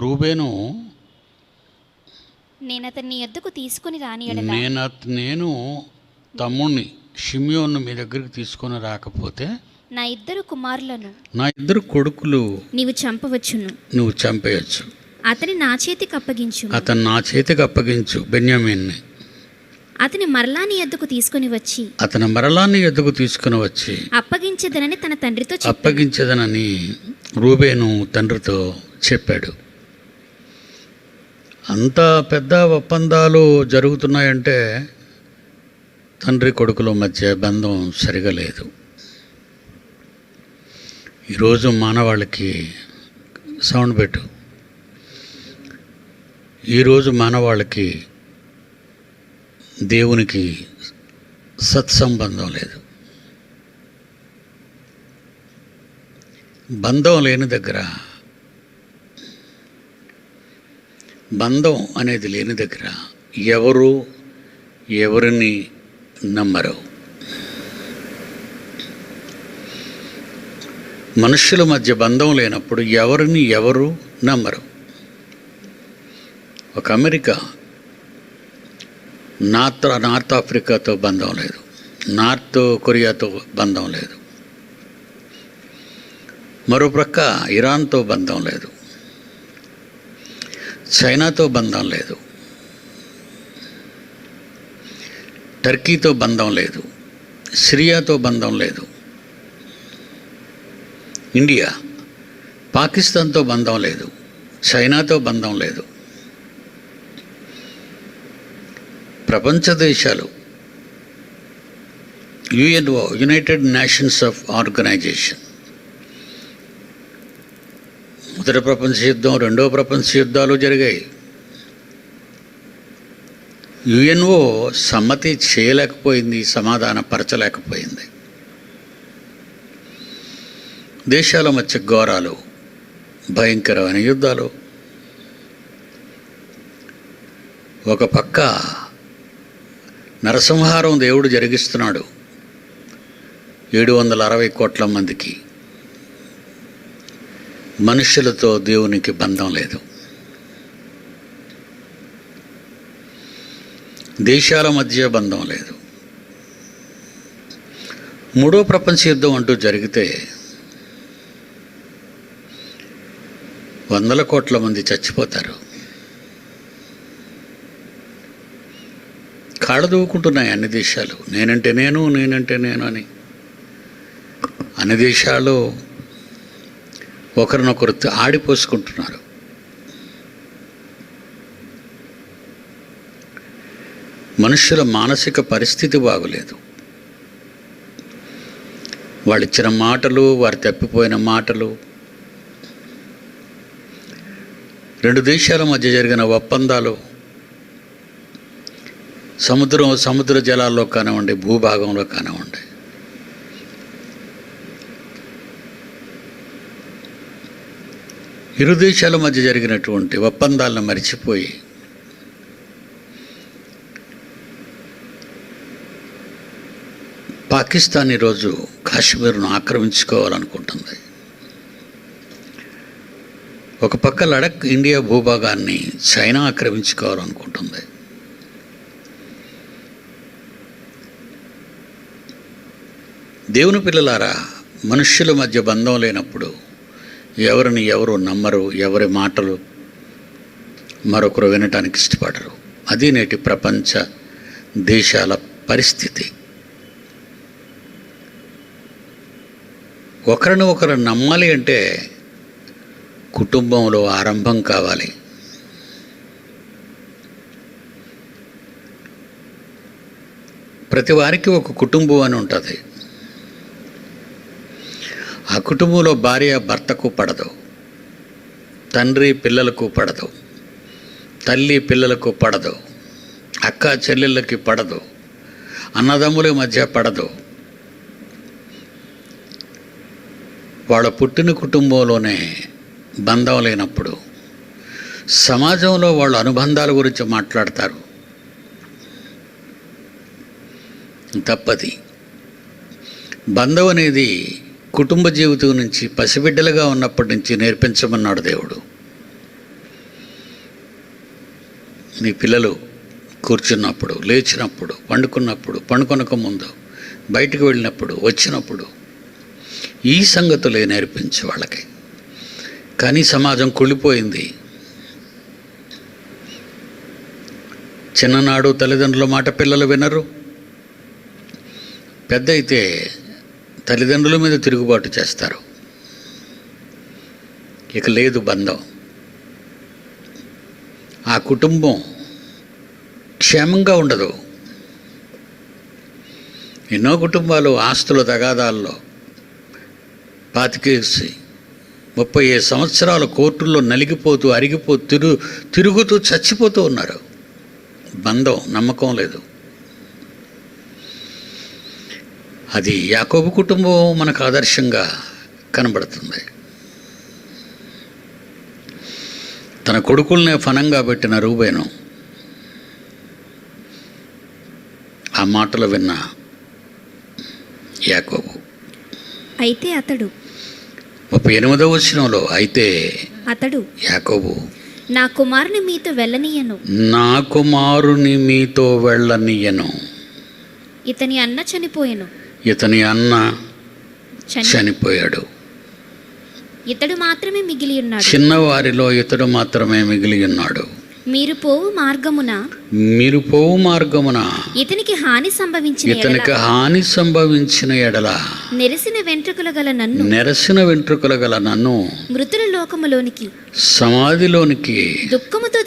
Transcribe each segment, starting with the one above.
రూబేను, నేను అతన్ని యొద్దకు తీసుకుని రాని యెడల నేను తమ్ముణ్ణి షిమ్యోను మీ దగ్గరికి తీసుకొని రాకపోతే నా ఇద్దరు కుమారులను నా ఇద్దరు కొడుకులు నీవు చంపవచ్చును, నువ్వు చంపేయచ్చు. అతని నా చేతికి అప్పగించు. అతను నా చేతికి అప్పగించు బెన్యామీన్ని. అతని మరలా నీ యొద్దకు తీసుకుని వచ్చి అతని మరలాన్ని ఎద్దుకు తీసుకుని వచ్చి అప్పగించదనని తన తండ్రితో అప్పగించదనని రూబేను తండ్రితో చెప్పాడు. అంత పెద్ద ఒప్పందాలు జరుగుతున్నాయంటే తండ్రి కొడుకుల మధ్య బంధం సరిగా లేదు. ఈరోజు మానవాళికి సౌండ్ పెట్టు. ఈరోజు మానవాళికి దేవునికి సత్సంబంధం లేదు. బంధం లేని దగ్గర, బంధం అనేది లేని దగ్గర ఎవరు ఎవరిని నమ్మరు. మనుషుల మధ్య బంధం లేనప్పుడు ఎవరిని ఎవరు నమ్మరు. ఒక అమెరికా నార్త్ ఆఫ్రికాతో బంధం లేదు, నార్త్ కొరియాతో బంధం లేదు, మరోప్రక్క ఇరాన్తో బంధం లేదు, చైనాతో బంధం లేదు, టర్కీతో బంధం లేదు, సిరియాతో బంధం లేదు, ఇండియా పాకిస్తాన్తో బంధం లేదు, చైనాతో బంధం లేదు. ప్రపంచ దేశాలు UNO, united nations of organisation, మొదటి ప్రపంచ యుద్ధం, రెండవ ప్రపంచ యుద్ధాలు జరిగాయి. యుఎన్ఓ సమ్మతి చేయలేకపోయింది, సమాధానపరచలేకపోయింది. దేశాల మధ్య ఘోరాలు, భయంకరమైన యుద్ధాలు. ఒక పక్క నరసంహారం దేవుడు జరిగిస్తున్నాడు 760 కోట్ల మందికి. మనుషులతో దేవునికి బంధం లేదు. దేశాల మధ్య బంధం లేదు. మూడో ప్రపంచ యుద్ధం అంటూ జరిగితే 100 కోట్ల మంది చచ్చిపోతారు. కాళ్ళ దూకుంటున్నాయి అన్ని దేశాలు. నేనంటే నేను అని అన్ని దేశాలు ఒకరినొకరు ఆడిపోసుకుంటున్నారు. మనుషుల మానసిక పరిస్థితి బాగులేదు. వాళ్ళు ఇచ్చిన మాటలు, వారు తప్పిపోయిన మాటలు, రెండు దేశాల మధ్య జరిగిన ఒప్పందాలు, సముద్ర జలాల్లో కానివ్వండి, భూభాగంలో కానివ్వండి, ఇరు దేశాల మధ్య జరిగినటువంటి ఒప్పందాలను మరిచిపోయి పాకిస్తాన్ ఈరోజు కాశ్మీర్ను ఆక్రమించుకోవాలనుకుంటుంది. ఒక పక్క లడఖ్ ఇండియా భూభాగాన్ని చైనా ఆక్రమించుకోవాలనుకుంటుంది. దేవుని పిల్లలారా, మనుష్యుల మధ్య బంధం లేనప్పుడు ఎవరిని ఎవరు నమ్మరు, ఎవరి మాటలు మరొకరు వినటానికి ఇష్టపడరు. అది నేటి ప్రపంచ దేశాల పరిస్థితి. ఒకరిని ఒకరు నమ్మాలి అంటే కుటుంబంలో ఆరంభం కావాలి. ప్రతి వారికి ఒక కుటుంబం అని ఉంటుంది. ఆ కుటుంబంలో భార్య భర్తకు పడదు, తండ్రి పిల్లలకు పడదు, తల్లి పిల్లలకు పడదు, అక్క చెల్లెళ్ళకి పడదు, అన్నదమ్ముల మధ్య పడదు. వాళ్ళ పుట్టిన కుటుంబంలోనే బంధం లేనప్పుడు సమాజంలో వాళ్ళ అనుబంధాల గురించి మాట్లాడతారు. తప్పది. బంధం అనేది కుటుంబ జీవితం నుంచి పసిబిడ్డలుగా ఉన్నప్పటి నుంచి నేర్పించమన్నాడు దేవుడు. నీ పిల్లలు కూర్చున్నప్పుడు, లేచినప్పుడు, పండుకొనక ముందు, బయటికి వెళ్ళినప్పుడు, వచ్చినప్పుడు ఈ సంగతులే నేర్పించు వాళ్ళకి. కానీ సమాజం కుళ్ళిపోయింది. చిన్ననాడు తల్లిదండ్రుల మాట పిల్లలు వినరు. పెద్ద అయితే తల్లిదండ్రుల మీద తిరుగుబాటు చేస్తారు. ఇక లేదు బంధం. ఆ కుటుంబం క్షేమంగా ఉండదు. ఎన్నో కుటుంబాలు ఆస్తుల తగాదాల్లో 25-30 సంవత్సరాలు కోర్టుల్లో నలిగిపోతూ, అరిగిపోతూ, తిరుగుతూ చచ్చిపోతూ ఉన్నారు. బంధం, నమ్మకం లేదు. అది యాకోబు కుటుంబం మనకు ఆదర్శంగా కనబడుతుంది. తన కొడుకుల్నే ఫనంగా పెట్టిన రూబేను ఆ మాటలు విన్న యాకోబు. అయితే అతడు 38వ వచనంలో, అయితే అతడు యాకోబు, నా కుమారుని మీతో వెళ్ళనీయను, నా కుమారుని మీతో వెళ్ళనీయను. ఇతని అన్న చనిపోయెను, ఇతని అన్న చనిపోయాడు. ఇతడు మాత్రమే మిగిలి ఉన్నాడు. చిన్నవారిలో ఇతడు మాత్రమే మిగిలి ఉన్నాడు. మీరు పోవు మార్గమున ఇతనికి హాని సంభవించిన ఎడల నెరసిన వెంట్రుకల గల నన్ను మృతుల లోకములోనికి, సమాధిలోనికి దుఃఖముతో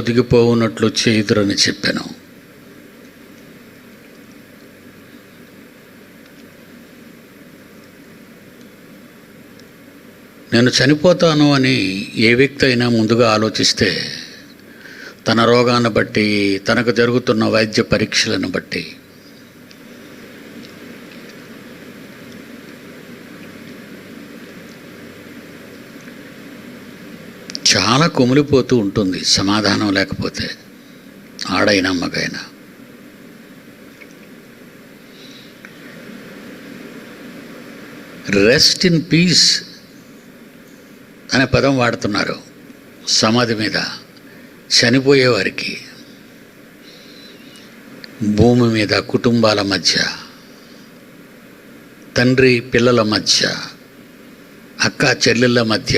దిగిపోవునట్లు చేయుదురని చెప్పాను. నేను చనిపోతాను అని ఏ వ్యక్తి అయినా ముందుగా ఆలోచిస్తే, తన రోగాన్ని బట్టి, తనకు జరుగుతున్న వైద్య పరీక్షలను బట్టి చాలా కుమిలిపోతూ ఉంటుంది సమాధానం లేకపోతే, ఆడైనా మగైనా. రెస్ట్ ఇన్ పీస్ అనే పదం వాడుతున్నారు సమాధి మీద. చనిపోయేవారికి భూమి మీద, కుటుంబాల మధ్య, తండ్రి పిల్లల మధ్య, అక్క చెల్లెళ్ళ మధ్య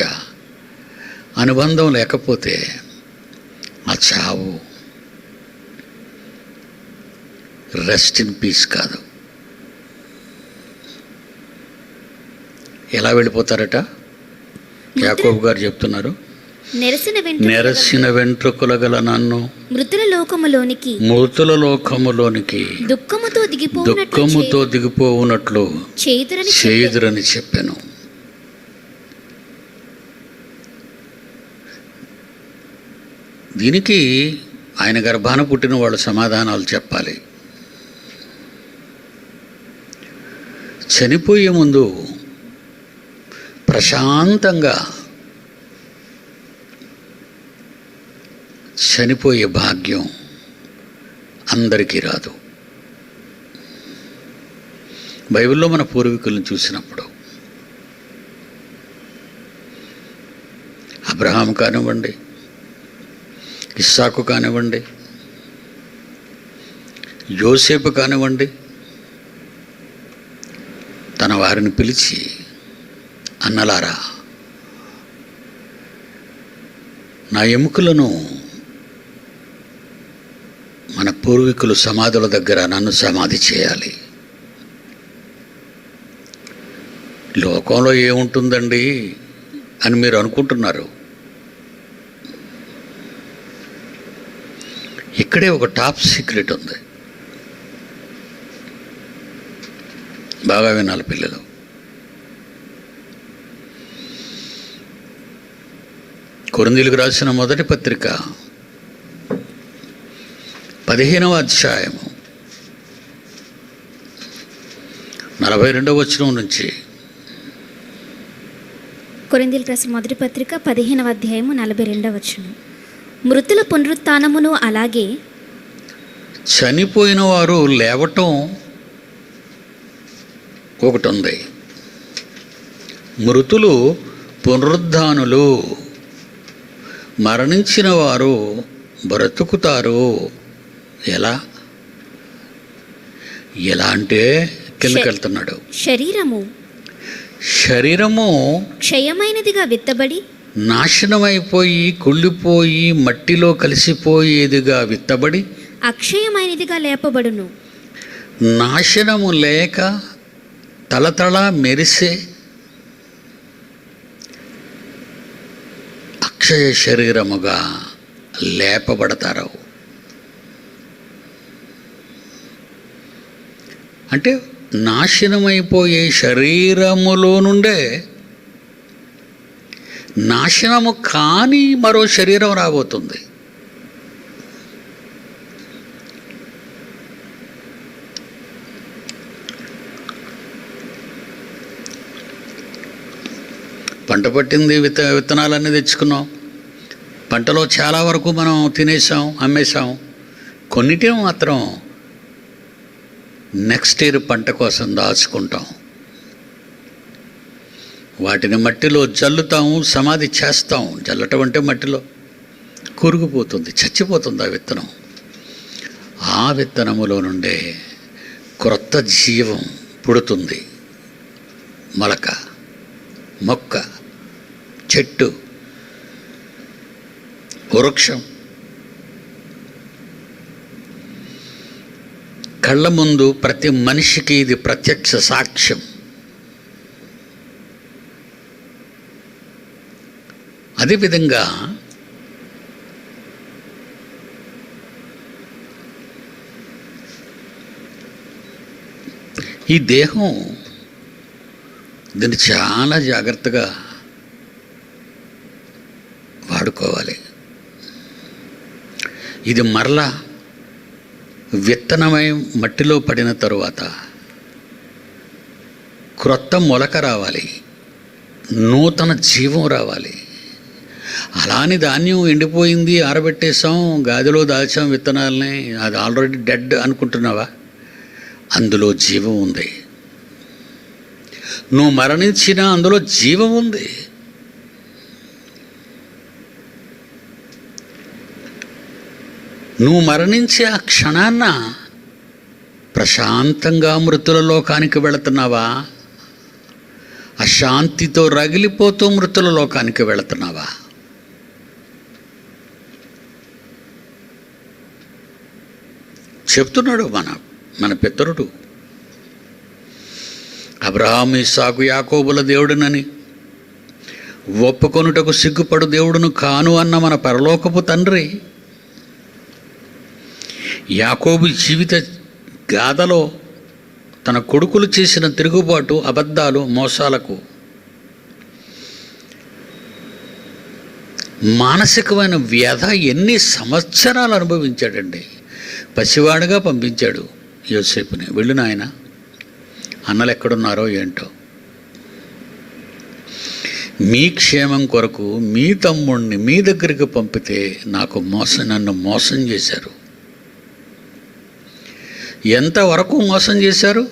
అనుబంధం లేకపోతే ఆ చావు రెస్ట్ ఇన్ పీస్ కాదు. ఎలా వెళ్ళిపోతారట? యాకోబు గారు చెప్తున్నారు, నెరసిన వెంట్రుకల గల నన్ను మృతుల లోకములోనికి దుఃఖముతో దిగిపోవునట్లు చేయుదురని చెప్పాను. దీనికి ఆయన గర్భాన పుట్టిన వాళ్ళు సమాధానాలు చెప్పాలి. చనిపోయే ముందు ప్రశాంతంగా చనిపోయే భాగ్యం అందరికీ రాదు. బైబిల్లో మన పూర్వీకులను చూసినప్పుడు, అబ్రహాం కానివ్వండి, ఇస్సాకు కానివ్వండి, యోసేపు కానివ్వండి, తన వారిని పిలిచి, అన్నలారా, నా ఎముకలను మన పూర్వీకులు సమాధుల దగ్గర నన్ను సమాధి చేయాలి. లోకంలో ఏముంటుందండి అని మీరు అనుకుంటున్నారు. ఇక్కడే ఒక టాప్ సీక్రెట్ ఉంది. బాగా వినాలి పిల్లలు. కొరింథీయులకు రాసిన మొదటి పత్రిక 15వ అధ్యాయము 42వ వచనం నుంచి. కొరింథీయులకు రాసిన మొదటి పత్రిక 15వ అధ్యాయము 42వ వచనం. మృతుల పునరుత్థానమును అలాగే చనిపోయిన వారు లేవటం ఒకటి ఉంది. మృతులు పునరుద్ధానులు. మరణించిన వారు బ్రతుకుతారు. ఎలా అంటే కిందకెళ్తున్నాడు. శరీరము క్షయమైనదిగా విత్తబడి నాశనమైపోయి కుళ్ళిపోయి మట్టిలో కలిసిపోయేదిగా విత్తబడి అక్షయమైనదిగా లేపబడును. నాశనము లేక తలతళ మెరిసే అక్షయ శరీరముగా లేపబడతారు. అంటే నాశనమైపోయే శరీరములో నుండే నాశనము కాని మరో శరీరం రాబోతుంది. పంట పట్టింది, విత్తనాలన్నీ తెచ్చుకున్నాం. పంటలో చాలా వరకు మనం తినేసాం, అమ్మేశాం. కొన్నిటిని మాత్రం నెక్స్ట్ ఇయర్ పంట కోసం దాచుకుంటాం. వాటిని మట్టిలో జల్లుతాము, సమాధి చేస్తాం. జల్లటం అంటే మట్టిలో కూరుకుపోతుంది, చచ్చిపోతుంది ఆ విత్తనం. ఆ విత్తనములో నుండే క్రొత్త జీవం పుడుతుంది. మొలక, మొక్క, చెట్టు, వృక్షం. కళ్ళ ముందు ప్రతి మనిషికి ఇది ప్రత్యక్ష సాక్ష్యం. అదేవిధంగా ఈ దేహం, దీన్ని చాలా జాగ్రత్తగా వాడుకోవాలి. ఇది మరలా విత్తనమై మట్టిలో పడిన తరువాత క్రొత్త మొలక రావాలి, నూతన జీవం రావాలి. అలాని ధాన్యం ఎండిపోయింది, ఆరబెట్టేసాం, గాదిలో దాచాం విత్తనాలని, అది ఆల్రెడీ డెడ్ అనుకుంటున్నావా? అందులో జీవం ఉంది. నువ్వు మరణించినా అందులో జీవం ఉంది. నువ్వు మరణించే ఆ క్షణాన్న ప్రశాంతంగా మృతుల లోకానికి వెళుతున్నావా? అశాంతితో రగిలిపోతూ మృతుల లోకానికి వెళుతున్నావా? చెప్తున్నాడు మన పితరుడు. అబ్రహాము, ఇస్సాకు, యాకోబుల దేవుడునని ఒప్పుకొనుటకు సిగ్గుపడు దేవుడును కాను అన్న మన పరలోకపు తండ్రి యాకోబు జీవిత గాథలో తన కొడుకులు చేసిన తిరుగుబాటు, అబద్ధాలు, మోసాలకు మానసికమైన వ్యధ ఎన్ని సంవత్సరాలు అనుభవించాడండి. పసివాడుగా పంపించాడు యోసేపుని. వెళ్ళు నాయన, అన్నలు ఎక్కడున్నారో ఏంటో, మీ క్షేమం కొరకు మీ తమ్ముడిని మీ దగ్గరికి పంపితే నన్ను మోసం చేశారు. ఎంతవరకు మోసం చేశారు?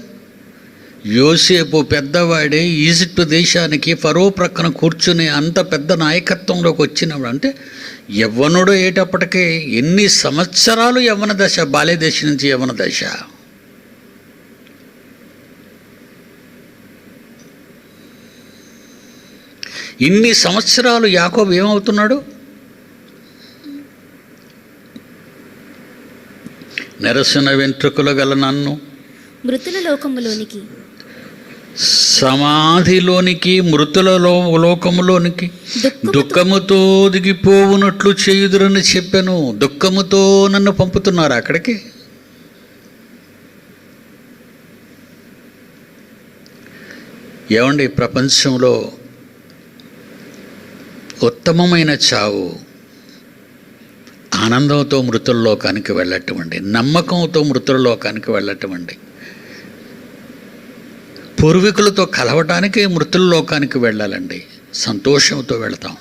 యోసేపు పెద్దవాడే ఈజిప్టు దేశానికి ఫరో ప్రక్కన కూర్చుని అంత పెద్ద నాయకత్వంలోకి వచ్చినప్పుడు, అంటే యవ్వనుడు అయ్యేటప్పటికే ఎన్ని సంవత్సరాలు యవ్వన దశ, బాల్య దశ నుంచి యవ్వన దశ. ఇన్ని సంవత్సరాలు యాకోబు ఏమవుతున్నాడు? నెరసిన వెంట్రుకలు గల నన్ను మృతుల లోకములోనికి, సమాధిలోనికి, మృతుల లోకములోనికి దుఃఖముతో దిగిపోవునట్లు చేయుదురని చెప్పాను. దుఃఖముతో నన్ను పంపుతున్నారు అక్కడికి. ఏమండి, ప్రపంచంలో ఉత్తమమైన చావు ఆనందంతో మృతుల లోకానికి వెళ్ళటం అండి, నమ్మకంతో మృతుల లోకానికి వెళ్ళటం అండి. పూర్వీకులతో కలవటానికి మృతుల లోకానికి వెళ్ళాలండి, సంతోషంతో వెళతాం.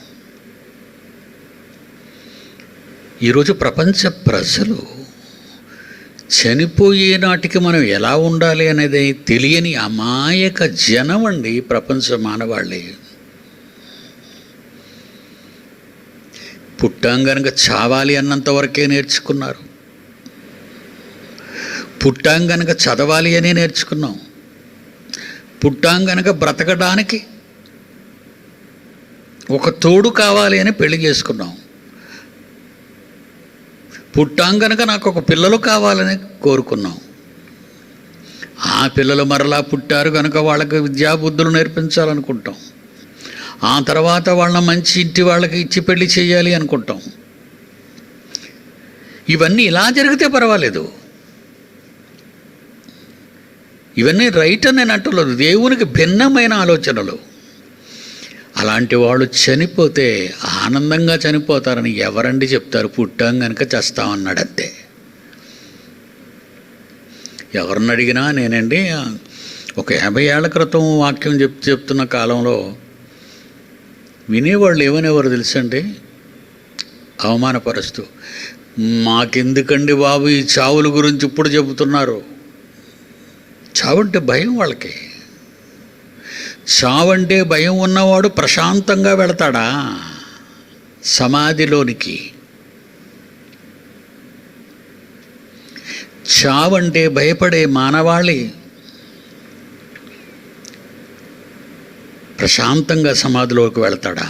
ఈరోజు ప్రపంచ ప్రజలు చనిపోయే నాటికి మనం ఎలా ఉండాలి అనేది తెలియని అమాయక జనం అండి ప్రపంచ మానవాళ్ళే. పుట్టాం గనక చావాలి అన్నంత వరకే నేర్చుకున్నారు. పుట్టాం గనక చదవాలి అని నేర్చుకున్నాం. పుట్టాం గనక బ్రతకడానికి ఒక తోడు కావాలి అని పెళ్లి చేసుకున్నాం. పుట్టాం గనక నాకు ఒక పిల్లలు కావాలని కోరుకున్నాం. ఆ పిల్లలు మరలా పుట్టారు కనుక వాళ్ళకి విద్యాబుద్ధులు నేర్పించాలనుకుంటాం. ఆ తర్వాత వాళ్ళని మంచి ఇంటి వాళ్ళకి ఇచ్చి పెళ్లి చేయాలి అనుకుంటాం. ఇవన్నీ ఇలా జరిగితే పర్వాలేదు. ఇవన్నీ రైట్ అని నేను అంటలేదు. దేవునికి భిన్నమైన ఆలోచనలు. అలాంటి వాళ్ళు చనిపోతే ఆనందంగా చనిపోతారని ఎవరండి చెప్తారు? పుట్టాం కనుక చేస్తామన్నాడంతే. ఎవరిని అడిగినా నేనండి ఒక 50 ఏళ్ల క్రితం వాక్యం చెప్తున్న కాలంలో వినేవాళ్ళు ఏమనేవారు తెలుసండి? అవమానపరుస్తూ, మాకెందుకండి బాబు ఈ చావుల గురించి ఇప్పుడు చెబుతున్నారు. చావంటే భయం వాళ్ళకి. చావంటే భయం ఉన్నవాడు ప్రశాంతంగా వెళతాడా సమాధిలోనికి? చావంటే భయపడే మానవాళి ప్రశాంతంగా సమాధిలోకి వెళతాడా?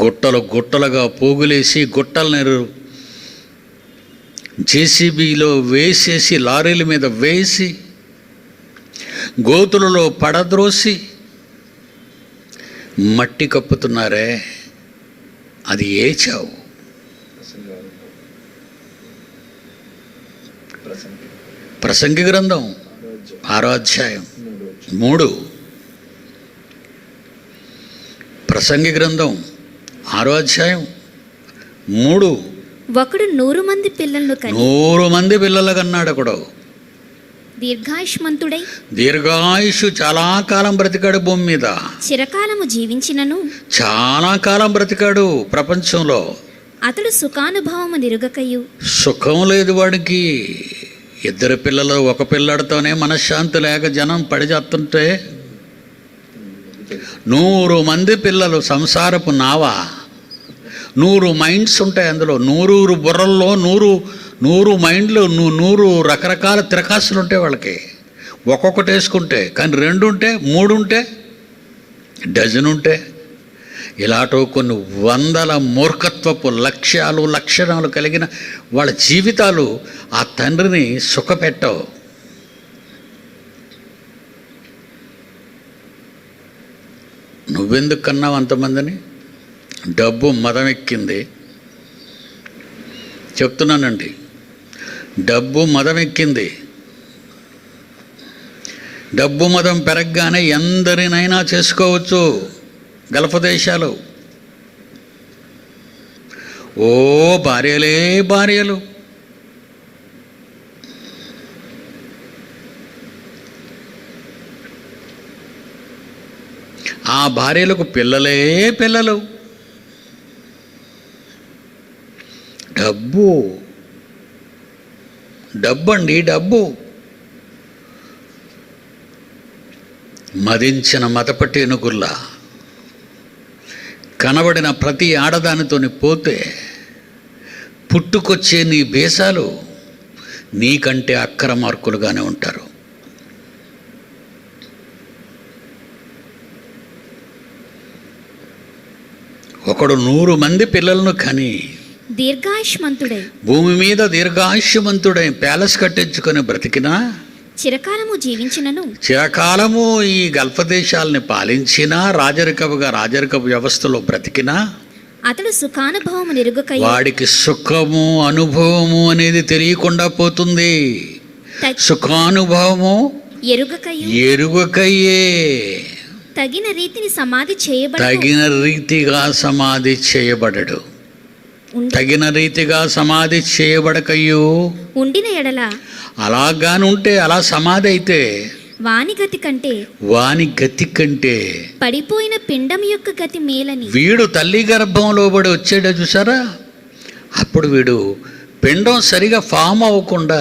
గుట్టలు గుట్టలుగా పోగులేసి గుట్టలను జేసీబీలో వేసేసి లారీల మీద వేసి గోతులలో పడద్రోసి మట్టి కప్పుతున్నారే, అది ఏ చావు? ప్రసంగి గ్రంథం 6వ అధ్యాయం 3. ప్రసంగి గ్రంథం 6వ అధ్యాయం 3. ఒకడు 100 మంది పిల్లలను కని 100 మంది పిల్లలు కన్నాడు. ఒకడు దీర్ఘాయుష్మంతుడై దీర్ఘాయుషు చాలా కాలం బ్రతికాడు భూమి మీద. చిరకాలము జీవించినను చాలా కాలం బ్రతికాడు ప్రపంచంలో. అతడు సుఖానుభవము నిరుగకయు. సుఖం లేదు వాడికి. 2 పిల్లలు, ఒక పిల్లడితోనే మనశ్శాంతి లేక జనం పడిచేస్తుంటే 100 మంది పిల్లలు సంసారపు నావా. 100 మైండ్స్ ఉంటాయి అందులో. 100 బుర్రల్లో 100 మైండ్లు, 100 రకరకాల తిరకాసులు ఉంటాయి వాళ్ళకి. ఒక్కొక్కటి వేసుకుంటే. కానీ 2 ఉంటే, 3 ఉంటే, డజన్ ఉంటే, ఇలాంటి కొన్ని వందల మూర్ఖత్వపు లక్ష్యాలు లక్షణాలు కలిగిన వాళ్ళ జీవితాలు ఆ తండ్రిని సుఖపెట్టవు. నువ్వెందుకు కన్నావు అంతమందిని? డబ్బు మదం ఎక్కింది. చెప్తున్నానండి, డబ్బు మదం ఎక్కింది. డబ్బు మదం పెరగగానే ఎందరినైనా చేసుకోవచ్చు. గల్ఫ్ దేశాలు ఓ భార్యలే భార్యలు. ఆ భార్యలకు పిల్లలే పిల్లలు. డబ్బు డబ్బండి, డబ్బు. మదించిన మతపట్టి ఏనుగుల్లా కనబడిన ప్రతి ఆడదానితోని పోతే పుట్టుకొచ్చే నీ బేసాలు నీకంటే అక్రమార్కులుగానే ఉంటారు. ఒకడు 100 మంది పిల్లలను కని దీర్ఘాయుష్మంతుడై భూమి మీద దీర్ఘాయుష్యమంతుడై ప్యాలెస్ కట్టించుకొని బ్రతికినా, చిరకాలము జీవించినను, చిరకాలము ఈ గల్ఫ్ దేశాలని పాలించినా, రాజరికపు వ్యవస్థలో బ్రతికినా, అతడు సుఖానుభవము నిరుగకై వాడికి సుఖము అనుభవము అనేది తెలియకుండా పోతుంది. సుఖానుభవము ఎరుగకయ్యే. తగిన రీతిని సమాధి చేయబడడు. తగిన రీతిగా సమాధి చేయబడడు. తగిన రీతిగా సమాధి చేయబడకయ్యో. ఉండిన ఎడల అలాగానుంటే, అలా సమాధి అయితే వాని గతి కంటే పడిపోయిన పిండం యొక్క గతి మేలని. వీడు తల్లి గర్భంలో పడి వచ్చాడో చూసారా, అప్పుడు వీడు పిండం సరిగా ఫామ్ అవ్వకుండా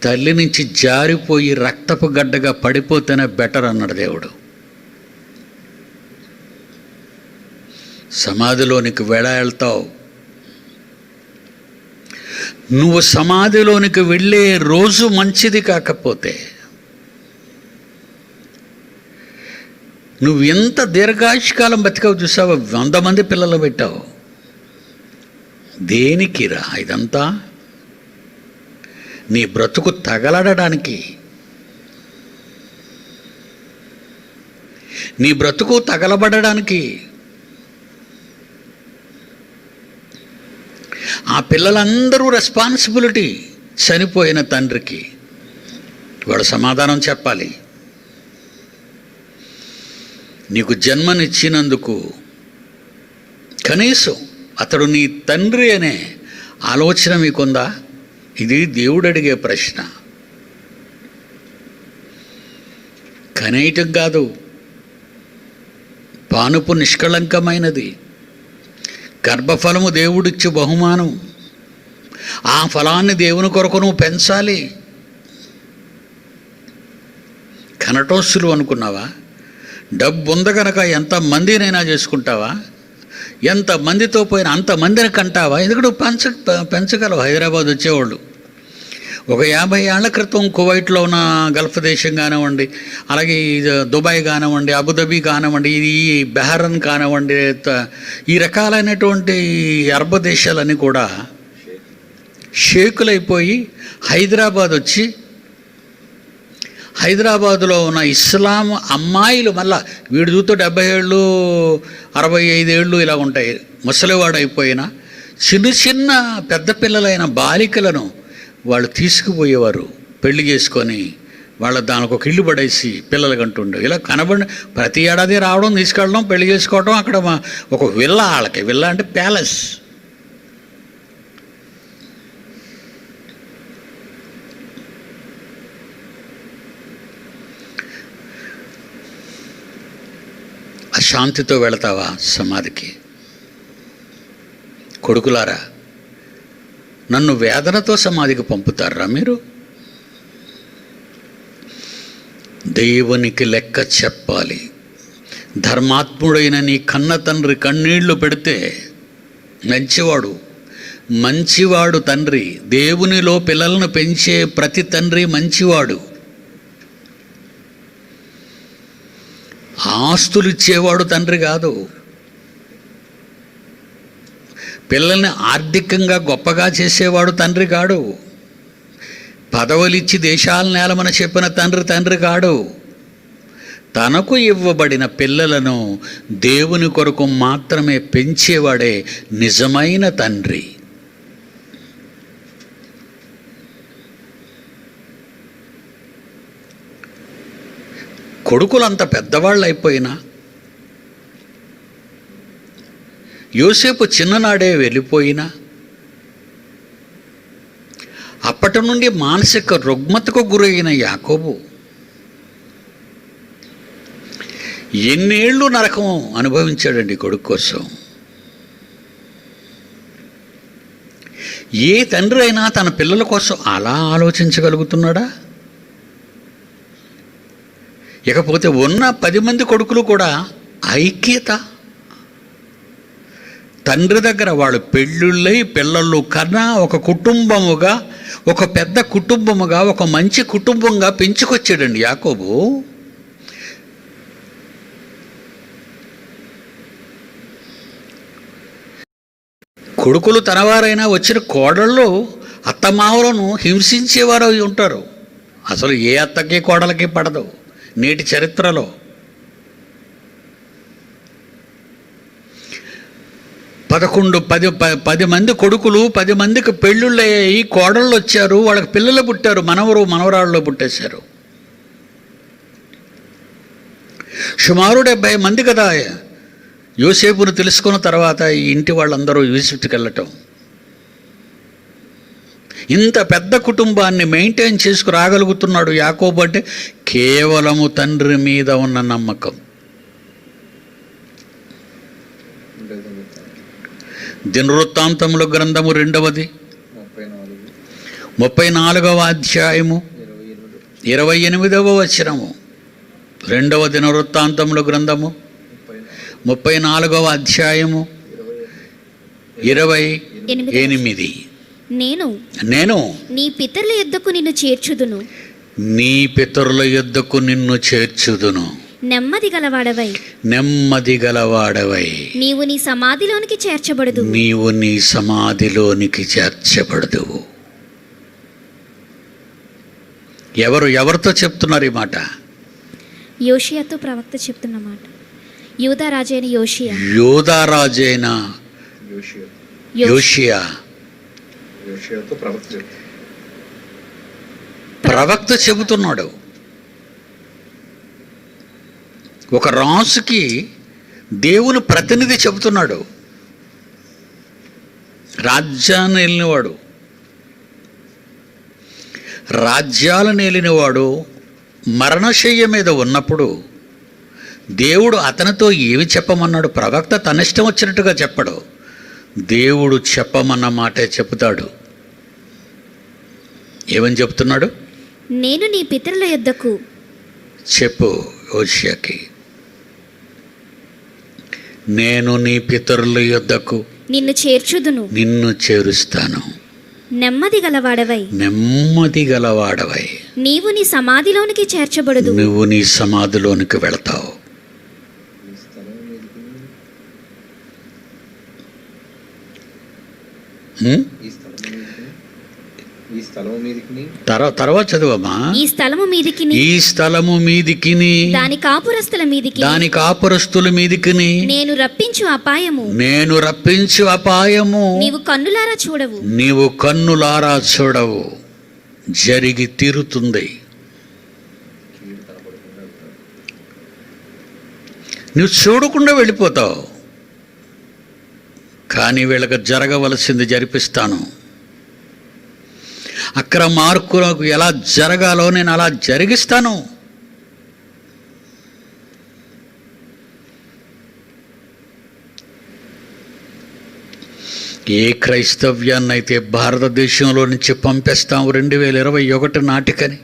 తల్లి నుంచి జారిపోయి రక్తపు గడ్డగా పడిపోతేనే బెటర్ అన్నాడు దేవుడు. సమాధిలోనికి వెళ్తావు. నువ్వు సమాధిలోనికి వెళ్ళే రోజు మంచిది కాకపోతే నువ్వు ఎంత దీర్ఘాయుష్కాలం బతికావు చూసావు. 100 మంది పిల్లలు పెట్టావు. దేనికిరా ఇదంతా? నీ బ్రతుకు తగలడడానికి. నీ బ్రతుకు తగలబడడానికి. ఆ పిల్లలందరూ రెస్పాన్సిబిలిటీ చనిపోయిన తండ్రికి. వాడు సమాధానం చెప్పాలి. నీకు జన్మనిచ్చినందుకు కనీసం అతడు నీ తండ్రి అనే ఆలోచన మీకుందా? ఇది దేవుడు అడిగే ప్రశ్న. కనేయటం కాదు, పానుపు నిష్కళంకమైనది. గర్భఫలము దేవుడిచ్చే బహుమానం. ఆ ఫలాన్ని దేవుని కొరకు నువ్వు పెంచాలి. కనటోసులు అనుకున్నావా? డబ్బు ఉంది కనుక ఎంతమందినైనా చేసుకుంటావా? ఎంతమందితో పోయినా అంతమందిని కంటావా? ఎందుకంటే పెంచగలవు. హైదరాబాద్ వచ్చేవాళ్ళు ఒక 50 ఏళ్ల క్రితం కువైట్లో ఉన్న గల్ఫ్ దేశం కానివ్వండి, అలాగే దుబాయ్ కానివ్వండి, అబుదాబి కానివ్వండి, ఈ బెహ్రన్ కానివ్వండి, ఈ రకాలైనటువంటి అరబ్ దేశాలన్నీ కూడా షేకులైపోయి హైదరాబాద్ వచ్చి, హైదరాబాదులో ఉన్న ఇస్లాం అమ్మాయిలు మళ్ళా వీడి చూస్తే 70 ఏళ్ళు 65 ఏళ్ళు ఇలా ఉంటాయి, ముసలివాడు అయిపోయినా చిన్న చిన్న పెద్ద పిల్లలైన బాలికలను వాళ్ళు తీసుకుపోయేవారు. పెళ్లి చేసుకొని వాళ్ళ దానికి ఒక ఇల్లు పడేసి పిల్లలు కంటుండే. ఇలా కనబడి ప్రతి ఏడాది రావడం, తీసుకెళ్ళడం, పెళ్లి చేసుకోవడం. అక్కడ ఒక విల్లా, వాళ్ళకి విల్లా అంటే ప్యాలెస్. అశాంతితో వెళతావా సమాధికి? కొడుకులారా, నన్ను వేదనతో సమాధికి పంపుతారా మీరు? దేవునికి లెక్క చెప్పాలి. ధర్మాత్ముడైన నీ కన్న తండ్రి కన్నీళ్లు పెడితే మంచివాడు తండ్రి. దేవునిలో పిల్లలను పెంచే ప్రతి తండ్రి మంచివాడు. ఆస్తులు ఇచ్చేవాడు తండ్రి కాదు. పిల్లల్ని ఆర్థికంగా గొప్పగా చేసేవాడు తండ్రి కాడు. పదవులిచ్చి దేశాలను నేలమని చెప్పిన తండ్రి కాడు. తనకు ఇవ్వబడిన పిల్లలను దేవుని కొరకు మాత్రమే పెంచేవాడే నిజమైన తండ్రి. కొడుకులంత పెద్దవాళ్ళు అయిపోయినా, యోసేపు చిన్ననాడే వెళ్ళిపోయినా, అప్పటి నుండి మానసిక రుగ్మతకు గురైన యాకోబు ఎన్నేళ్ళు నరకం అనుభవించాడండి కొడుకు కోసం. ఏ తండ్రి అయినా తన పిల్లల కోసం అలా ఆలోచించగలుగుతున్నాడా? ఇకపోతే ఉన్న 10 మంది కొడుకులు కూడా ఐక్యత. తండ్రి దగ్గర వాళ్ళు పెళ్ళిళ్ళై పిల్లలు కన్నా ఒక కుటుంబముగా, ఒక పెద్ద కుటుంబముగా, ఒక మంచి కుటుంబంగా పెంచుకొచ్చాడండి యాకోబు. కొడుకులు తనవారైనా వచ్చిన కోడళ్ళు అత్తమావలను హింసించేవారు ఉంటారు. అసలు ఏ అత్తకి కోడలకి పడదు నేటి చరిత్రలో. 10 మంది కొడుకులు, 10 మందికి పెళ్ళిళ్ళు అయ్యాయి, కోడళ్ళు వచ్చారు, వాళ్ళకి పిల్లలు పుట్టారు, మనవరాళ్ళు పుట్టేశారు. సుమారు 70 మంది కదా యోసేపును తెలుసుకున్న తర్వాత ఈ ఇంటి వాళ్ళందరూ ఈజిప్ట్కి వెళ్ళటం. ఇంత పెద్ద కుటుంబాన్ని మెయింటైన్ చేసుకురాగలుగుతున్నాడు యాకోబు అంటే కేవలము తండ్రి మీద ఉన్న నమ్మకం. దినవృత్తాంతముల గ్రంథము 2వ 34వ అధ్యాయము 28వ వచనము. 2వ దినవృత్తాంతముల గ్రంథము 34వ అధ్యాయము 28. నేను నీ పితరుల యొద్దకు నిన్ను చేర్చుదును, నీ పితరుల యొద్దకు నిన్ను చేర్చుదును, నెమ్మది గలవాడవై నీవు నీ సమాధిలోనికి చేర్చబడదువు. ఎవరితో చెప్తున్నారు ఈ మాట? యోషియాతో ప్రవక్త చెప్తున్న మాట. యూదా రాజైన యోషియాతో ప్రవక్త చెబుతున్నాడు. ఒక రాజుకి దేవుని ప్రతినిధి చెబుతున్నాడు. రాజ్యాన్ని ఏలినవాడు మరణశయ్య మీద ఉన్నప్పుడు దేవుడు అతనితో ఏమి చెప్పమన్నాడు? ప్రవక్త తన ఇష్టం వచ్చినట్టుగా చెప్పడు. దేవుడు చెప్పమన్న మాటే చెబుతాడు. ఏమని చెప్తున్నాడు? నేను నీ పితరుల యొద్దకు చెప్పు యోషియాకి, నేను నీ పితరుల యొద్దకు నిన్ను చేరుస్తాను, నెమ్మది గలవాడవై నీవు నీ సమాధిలోనికి వెళతావు. తర్వాత చదువమ్మా. ఈ స్థలము మీదికి దాని కాపురస్తుల మీదికి నేను రప్పించు అపాయము నీవు కన్నులారా చూడవు. జరిగి తీరుతుంది. నువ్వు చూడకుండా వెళ్ళిపోతావు, కానీ వీళ్ళకి జరగవలసింది జరిపిస్తాను. అక్రమార్కులకు ఎలా జరగాలో నేను అలా జరిగిస్తాను. ఏ క్రైస్తవ్యాన్నైతే భారతదేశంలో నుంచి పంపేస్తాము 2021 నాటికని,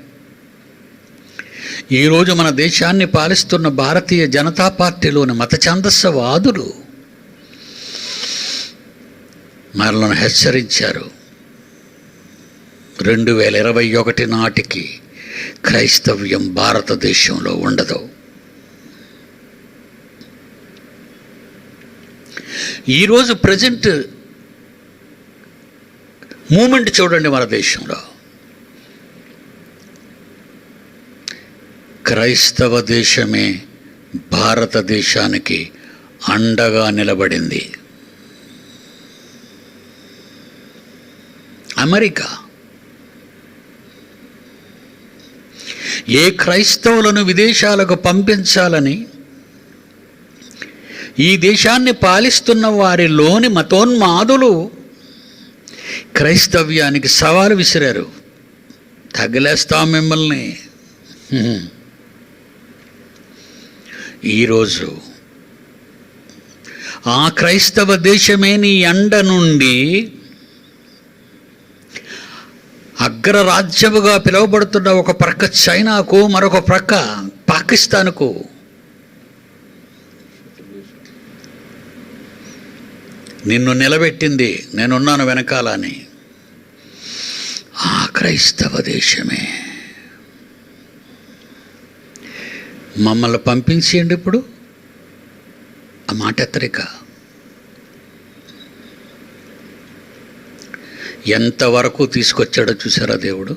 ఈరోజు మన దేశాన్ని పాలిస్తున్న భారతీయ జనతా పార్టీలోని మత ఛాందస్సవాదులు మనల్ని హెచ్చరించారు. 2021 నాటికి క్రైస్తవ్యం భారతదేశంలో ఉండదు. ఈరోజు ప్రజెంట్ మూమెంట్ చూడండి. మన దేశంలో క్రైస్తవ దేశమే భారతదేశానికి అండగా నిలబడింది. అమెరికా ఏ క్రైస్తవులను విదేశాలకు పంపించాలని ఈ దేశాన్ని పాలిస్తున్న వారిలోని మతోన్మాదులు క్రైస్తవ్యానికి సవాలు విసిరారు. తగిలేస్తాం మిమ్మల్ని. ఈరోజు ఆ క్రైస్తవ దేశమే నీ అండ నుండి అగ్రరాజ్యముగా పిలువబడుతున్న ఒక ప్రక్క చైనాకు, మరొక ప్రక్క పాకిస్తాన్కు నిన్ను నిలబెట్టింది. నేనున్నాను వెనకాలని. ఆ క్రైస్తవ దేశమే మమ్మల్ని పంపించేయండి. ఇప్పుడు ఆ మాట ఎత్తరిక ఎంతవరకు తీసుకొచ్చాడో చూసారా దేవుడు?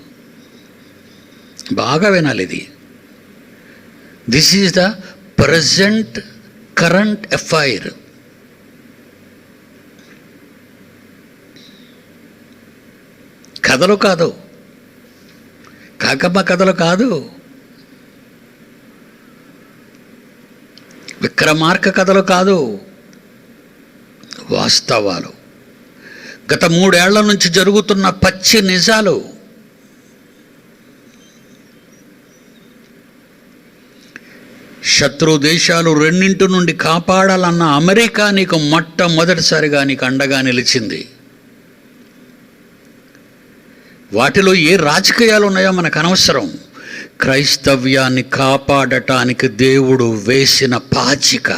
బాగా వినాలి ఇది. This is the present current affair. కథలు కాదు, కాకమ్మ కథలు కాదు, విక్రమార్క కథలు కాదు, వాస్తవాలు. గత 3 ఏళ్ల నుంచి జరుగుతున్న పచ్చి నిజాలు. శత్రు దేశాలు 2 నుండి కాపాడాలన్న అమెరికా నీకు మొట్టమొదటిసారిగా నీకు అండగా నిలిచింది. వాటిలో ఏ రాజకీయాలు ఉన్నాయో మనకు అనవసరం. క్రైస్తవ్యాన్ని కాపాడటానికి దేవుడు వేసిన పాచిక.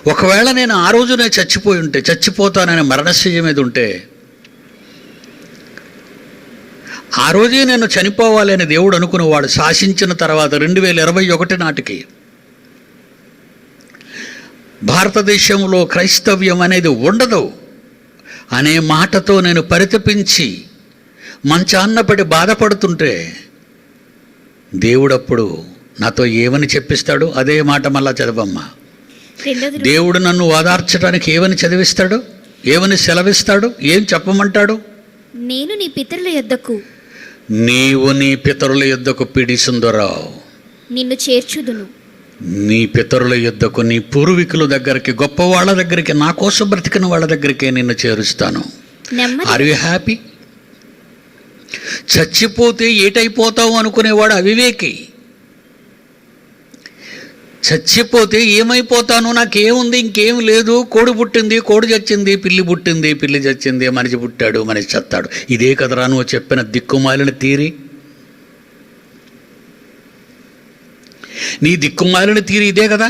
ఒకవేళ నేను ఆ రోజునే చచ్చిపోయి ఉంటే, చచ్చిపోతానని మరణశయ్య మీద ఉంటే, ఆ రోజే నేను చనిపోవాలి అని దేవుడు అనుకునేవాడు. శాసించిన తర్వాత 2021 నాటికి భారతదేశంలో క్రైస్తవ్యం అనేది ఉండదు అనే మాటతో నేను పరితపించి మంచాన్నపడి బాధపడుతుంటే, దేవుడప్పుడు నాతో ఏమని చెప్పిస్తాడు? అదే మాట మళ్ళా చదవమ్మా. దేవుడు నన్ను ఓదార్చడానికి ఏమని చదివిస్తాడు? ఏమని సెలవిస్తాడు? ఏం చెప్పమంటాడు? నేను నీ పితరుల యొద్దకు, నీవు నీ పితరుల యొద్దకు పిడి సుందరావు, నిన్ను చేర్చుదును. నీ పితరుల యొద్దకు, నీ పూర్వీకుల దగ్గరికి, గొప్ప వాళ్ళ దగ్గరికి, నా కోసం బ్రతికిన వాళ్ళ దగ్గరికే నిన్ను చేరుస్తాను. Are you happy? చచ్చిపోతే ఏటైపోతావు అనుకునేవాడు అవివేకి. చచ్చిపోతే ఏమైపోతాను, నాకేముంది, ఇంకేం లేదు, కోడి పుట్టింది, కోడి చచ్చింది, పిల్లి పుట్టింది, పిల్లి చచ్చింది, మనిషి పుట్టాడు, మనిషి చస్తాడు. ఇదే కదరా నువ్వు చెప్పిన దిక్కుమాలిన తీరి? నీ దిక్కుమాలిన తీరి ఇదే కదా.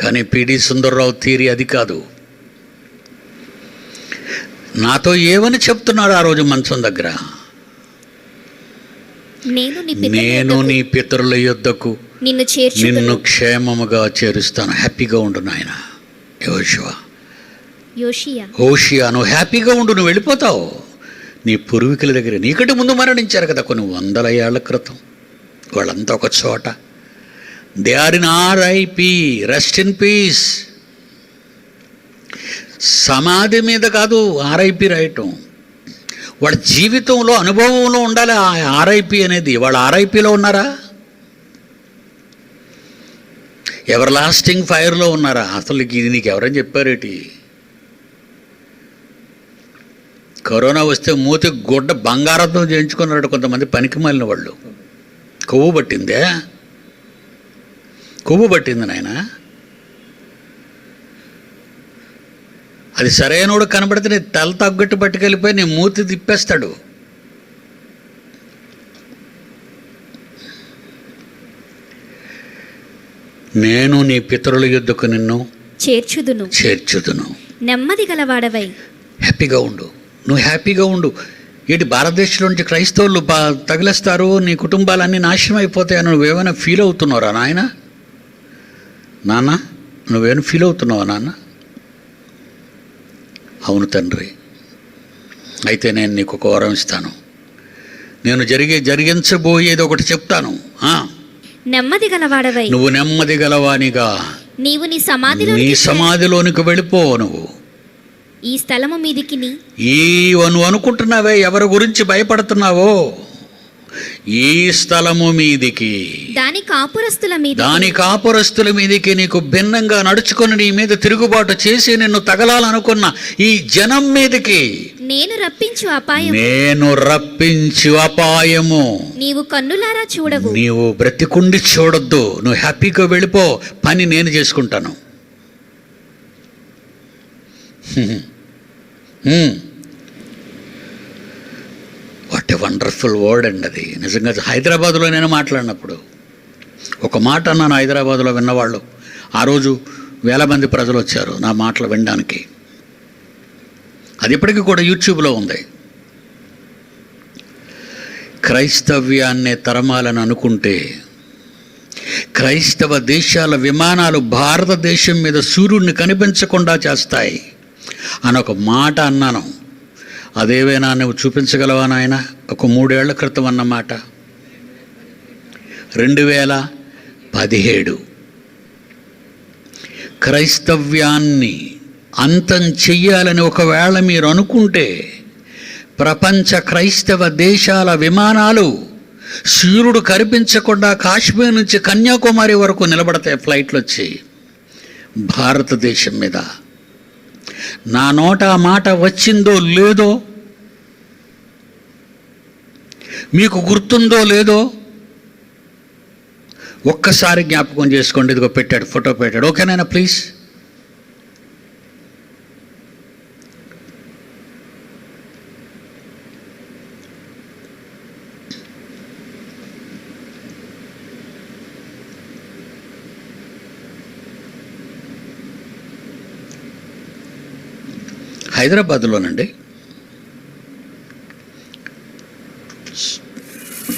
కానీ పిడి సుందర్రావు తీరి అది కాదు. నాతో ఏమని చెప్తున్నాడు ఆ రోజు మంచం దగ్గర? నేను నీ పితరుల యొద్దకు నిన్ను క్షేమముగా చేరుస్తాను. హ్యాపీగా ఉండు నాయన. హోషియా, నువ్వు హ్యాపీగా ఉండు, నువ్వు వెళ్ళిపోతావు. నీ పూర్వీకుల దగ్గర నీకంటే ముందు మరణించారు కదా కొన్ని 100 ఏళ్ల క్రితం. వాళ్ళంతా ఒక చోట. They are in RIP, rest in peace. సమాధి మీద కాదు RIP రాయటం. వాళ్ళ జీవితంలో, అనుభవంలో ఉండాలి ఆ RIP అనేది. వాళ్ళు RIPలో ఉన్నారా? ఎవర్ లాస్టింగ్ ఫైర్లో ఉన్నారా? అసలు ఇది నీకు ఎవరని చెప్పారేటి? కరోనా వస్తే మూతి గుడ్డ బంగారంతో చేయించుకున్నాడు కొంతమంది పనికి మాలిన వాళ్ళు. కొవ్వు పట్టిందే, కొవ్వు పట్టింది నాయన. అది సరైనోడు కనబడితే నీ తల తగ్గట్టు పట్టుకెళ్ళిపోయి నీ మూతి తిప్పేస్తాడు. నేను నీ పితరుల యొద్దకు నిన్ను చేర్చుదును. నెమ్మది గలవాడవై, హ్యాపీగా ఉండు. నువ్వు హ్యాపీగా ఉండు. ఏంటి భారతదేశంలో నుంచి క్రైస్తవులు తగిలేస్తారు, నీ కుటుంబాలన్నీ నాశనం అయిపోతాయని నువ్వేమైనా ఫీల్ అవుతున్నావురా నాయన? నాన్న, నువ్వేమైనా ఫీల్ అవుతున్నావా నాన్న? అవును తండ్రి. అయితే నేను నీకు ఒక వరం ఇస్తాను. నేను జరిగించబోయేది ఒకటి చెప్తాను. నెమ్మది గలవాడవై, నువ్వు నెమ్మది గలవానిగా నీవు నీ సమాధిలోనికి వెళ్ళిపో. నువ్వు ఈ స్థలము మీదికి నువ్వు అనుకుంటున్నావే, ఎవరి గురించి భయపడుతున్నావో, ఈ స్థలము మీదికి, దాని కాపురస్తుల మీదికి నీకు భిన్నంగా నడుచుకొని నీ మీద తిరుగుబాటు చేసి నిన్ను తగలాలనుకున్న ఈ జనం మీదికి నేను రప్పించు అపాయము నీవు కన్నులారా చూడవు. నీవు బ్రతికుండి చూడొద్దు. నువ్వు హ్యాపీగా వెళ్ళిపో. పని నేను చేసుకుంటాను. వాట్ ఎ వండర్ఫుల్ వర్డ్ అండి అది. నిజంగా హైదరాబాదులో నేను మాట్లాడినప్పుడు ఒక మాట అన్నాను. హైదరాబాదులో విన్నవాళ్ళు, ఆ రోజు 1000 మంది ప్రజలు వచ్చారు నా మాటలు వినడానికి. అది ఇప్పటికీ కూడా యూట్యూబ్లో ఉంది. క్రైస్తవ్యాన్నే తరమాలని అనుకుంటే క్రైస్తవ దేశాల విమానాలు భారతదేశం మీద సూర్యుడిని కనిపించకుండా చేస్తాయి అని ఒక మాట అన్నాను. అదేవైనా నువ్వు చూపించగలవా నాయన? ఒక 3 ఏళ్ల క్రితం అన్నమాట. 2017 క్రైస్తవ్యాన్ని అంతం చెయ్యాలని ఒకవేళ మీరు అనుకుంటే ప్రపంచ క్రైస్తవ దేశాల విమానాలు సూర్యుడు కనిపించకుండా కాశ్మీర్ నుంచి కన్యాకుమారి వరకు నిలబడతాయి ఫ్లైట్లు వచ్చి భారతదేశం మీద. నా నోట ఆ మాట వచ్చిందో లేదో, మీకు గుర్తుందో లేదో ఒక్కసారి జ్ఞాపకం చేసుకోండి. ఇదిగో పెట్టాడు, ఫోటో పెట్టాడు. ఓకేనా ప్లీజ్? హైదరాబాద్లోనండి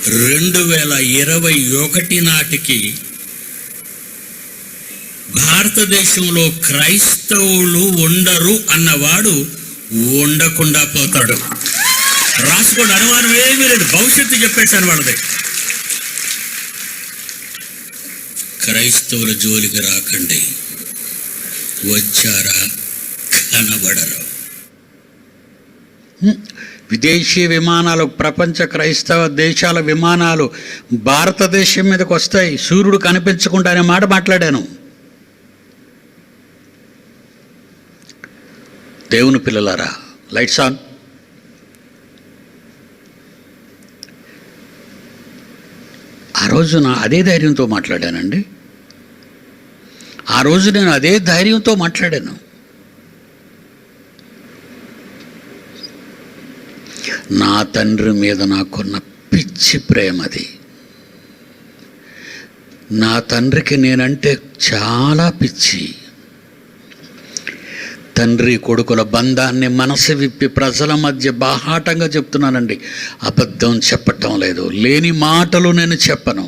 2021 నాటికి భారతదేశంలో క్రైస్తవులు ఉండరు అన్నవాడు ఉండకుండా పోతాడు. రాసుకోండి, అనుమానం ఏమీ లేదు, భవిష్యత్తు చెప్పేశాను వాళ్ళది. క్రైస్తవుల జోలికి రాకండి, వచ్చారా కనబడరు. విదేశీ విమానాలు, ప్రపంచ క్రైస్తవ దేశాల విమానాలు భారతదేశం మీదకి వస్తాయి సూర్యుడు కనిపించకుండా అనే మాట మాట్లాడాను. దేవుని పిల్లలారా, లైట్స్ ఆన్. ఆ రోజు అదే ధైర్యంతో మాట్లాడానండి. ఆ రోజు నేను అదే ధైర్యంతో మాట్లాడాను. నా తండ్రి మీద నాకున్న పిచ్చి ప్రేమది. నా తండ్రికి నేనంటే చాలా పిచ్చి. తండ్రి కొడుకుల బంధాన్ని మనసు విప్పి ప్రజల మధ్య బాహాటంగా చెప్తున్నానండి. అబద్ధం చెప్పటం లేదు, లేని మాటలు నేను చెప్పను.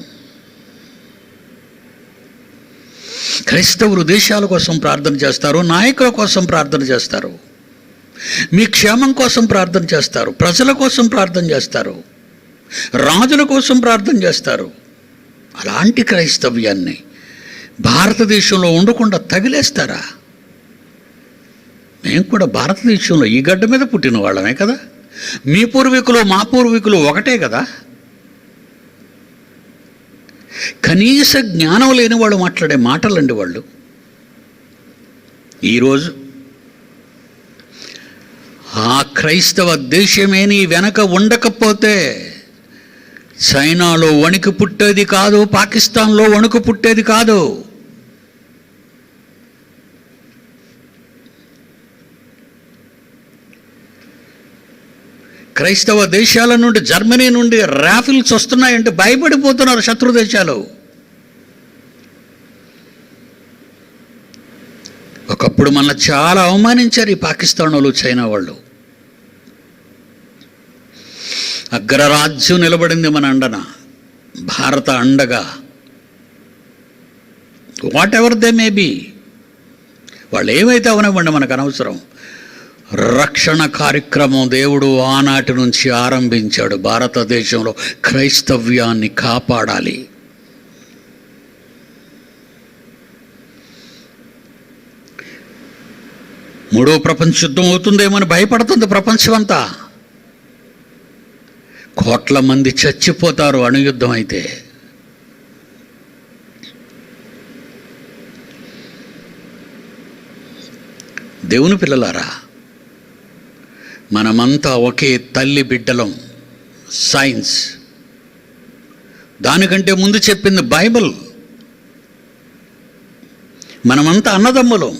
క్రైస్తవులు దేశాల కోసం ప్రార్థన చేస్తారు, నాయకుల కోసం ప్రార్థన చేస్తారు, మీ క్షేమం కోసం ప్రార్థన చేస్తారు, ప్రజల కోసం ప్రార్థన చేస్తారు, రాజుల కోసం ప్రార్థన చేస్తారు. అలాంటి క్రైస్తవ్యాన్ని భారతదేశంలో ఉండకుండా తగిలేస్తారా? మేము కూడా భారతదేశంలో ఈ గడ్డ మీద పుట్టిన వాళ్ళమే కదా. మీ పూర్వీకులు మా పూర్వీకులు ఒకటే కదా. కనీస జ్ఞానం లేని వాళ్ళు మాట్లాడే మాటలండి వాళ్ళు. ఈరోజు ఆ క్రైస్తవ దేశమే నీ వెనక ఉండకపోతే చైనాలో వణుకు పుట్టేది కాదు, పాకిస్తాన్లో వణుకు పుట్టేది కాదు. క్రైస్తవ దేశాల నుండి, జర్మనీ నుండి రాఫిల్స్ వస్తున్నాయంటే భయపడిపోతున్నారు శత్రు దేశాలు. ఒకప్పుడు మన చాలా అవమానించారు ఈ పాకిస్తాన్ వాళ్ళు, చైనా వాళ్ళు. అగ్రరాజ్యం నిలబడింది మన అండన, భారత అండగా. Whatever they may be, వాళ్ళు ఏమైతే అవనివ్వండి, మనకు అనవసరం. రక్షణ కార్యక్రమం దేవుడు ఆనాటి నుంచి ఆరంభించాడు. భారతదేశంలో క్రైస్తవ్యాన్ని కాపాడాలి. మూడో ప్రపంచ యుద్ధం అవుతుందేమని భయపడుతుంది ప్రపంచమంతా. కోట్ల మంది చచ్చిపోతారు అణుయుద్ధం అయితే. దేవుని పిల్లలారా, మనమంతా ఒకే తల్లి బిడ్డలం. సైన్స్ దానికంటే ముందు చెప్పింది బైబిల్. మనమంతా అన్నదమ్ములం.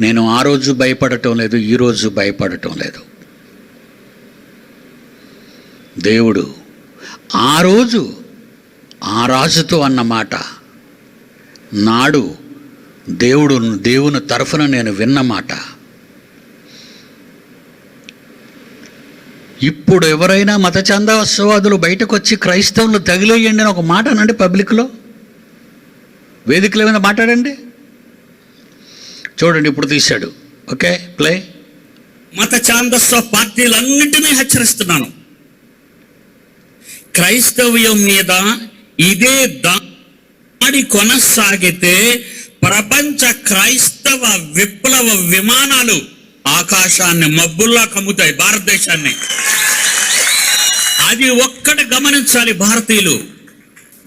నేను ఆ రోజు భయపడటం లేదు, ఈరోజు భయపడటం లేదు. దేవుడు ఆ రోజు ఆ రాజుతో అన్నమాట నాడు దేవుని తరఫున నేను విన్నమాట. ఇప్పుడు ఎవరైనా మత ఛాందసవాదులు బయటకు వచ్చి క్రైస్తవులు తగిలేయండి అని ఒక మాట అనండి, పబ్లిక్లో వేదికల మీద మాట్లాడండి. చూడండి, ఇప్పుడు తీశాడు. Okay, play. మత ఛాందస్వ పార్టీలన్నింటినీ హెచ్చరిస్తున్నాను. క్రైస్తవ్యం మీద ఇదే దాడి కొనసాగితే ప్రపంచ క్రైస్తవ విప్లవ విమానాలు ఆకాశాన్ని మబ్బుల్లా కమ్ముతాయి భారతదేశాన్ని. అది ఒక్కటి గమనించాలి భారతీయులు.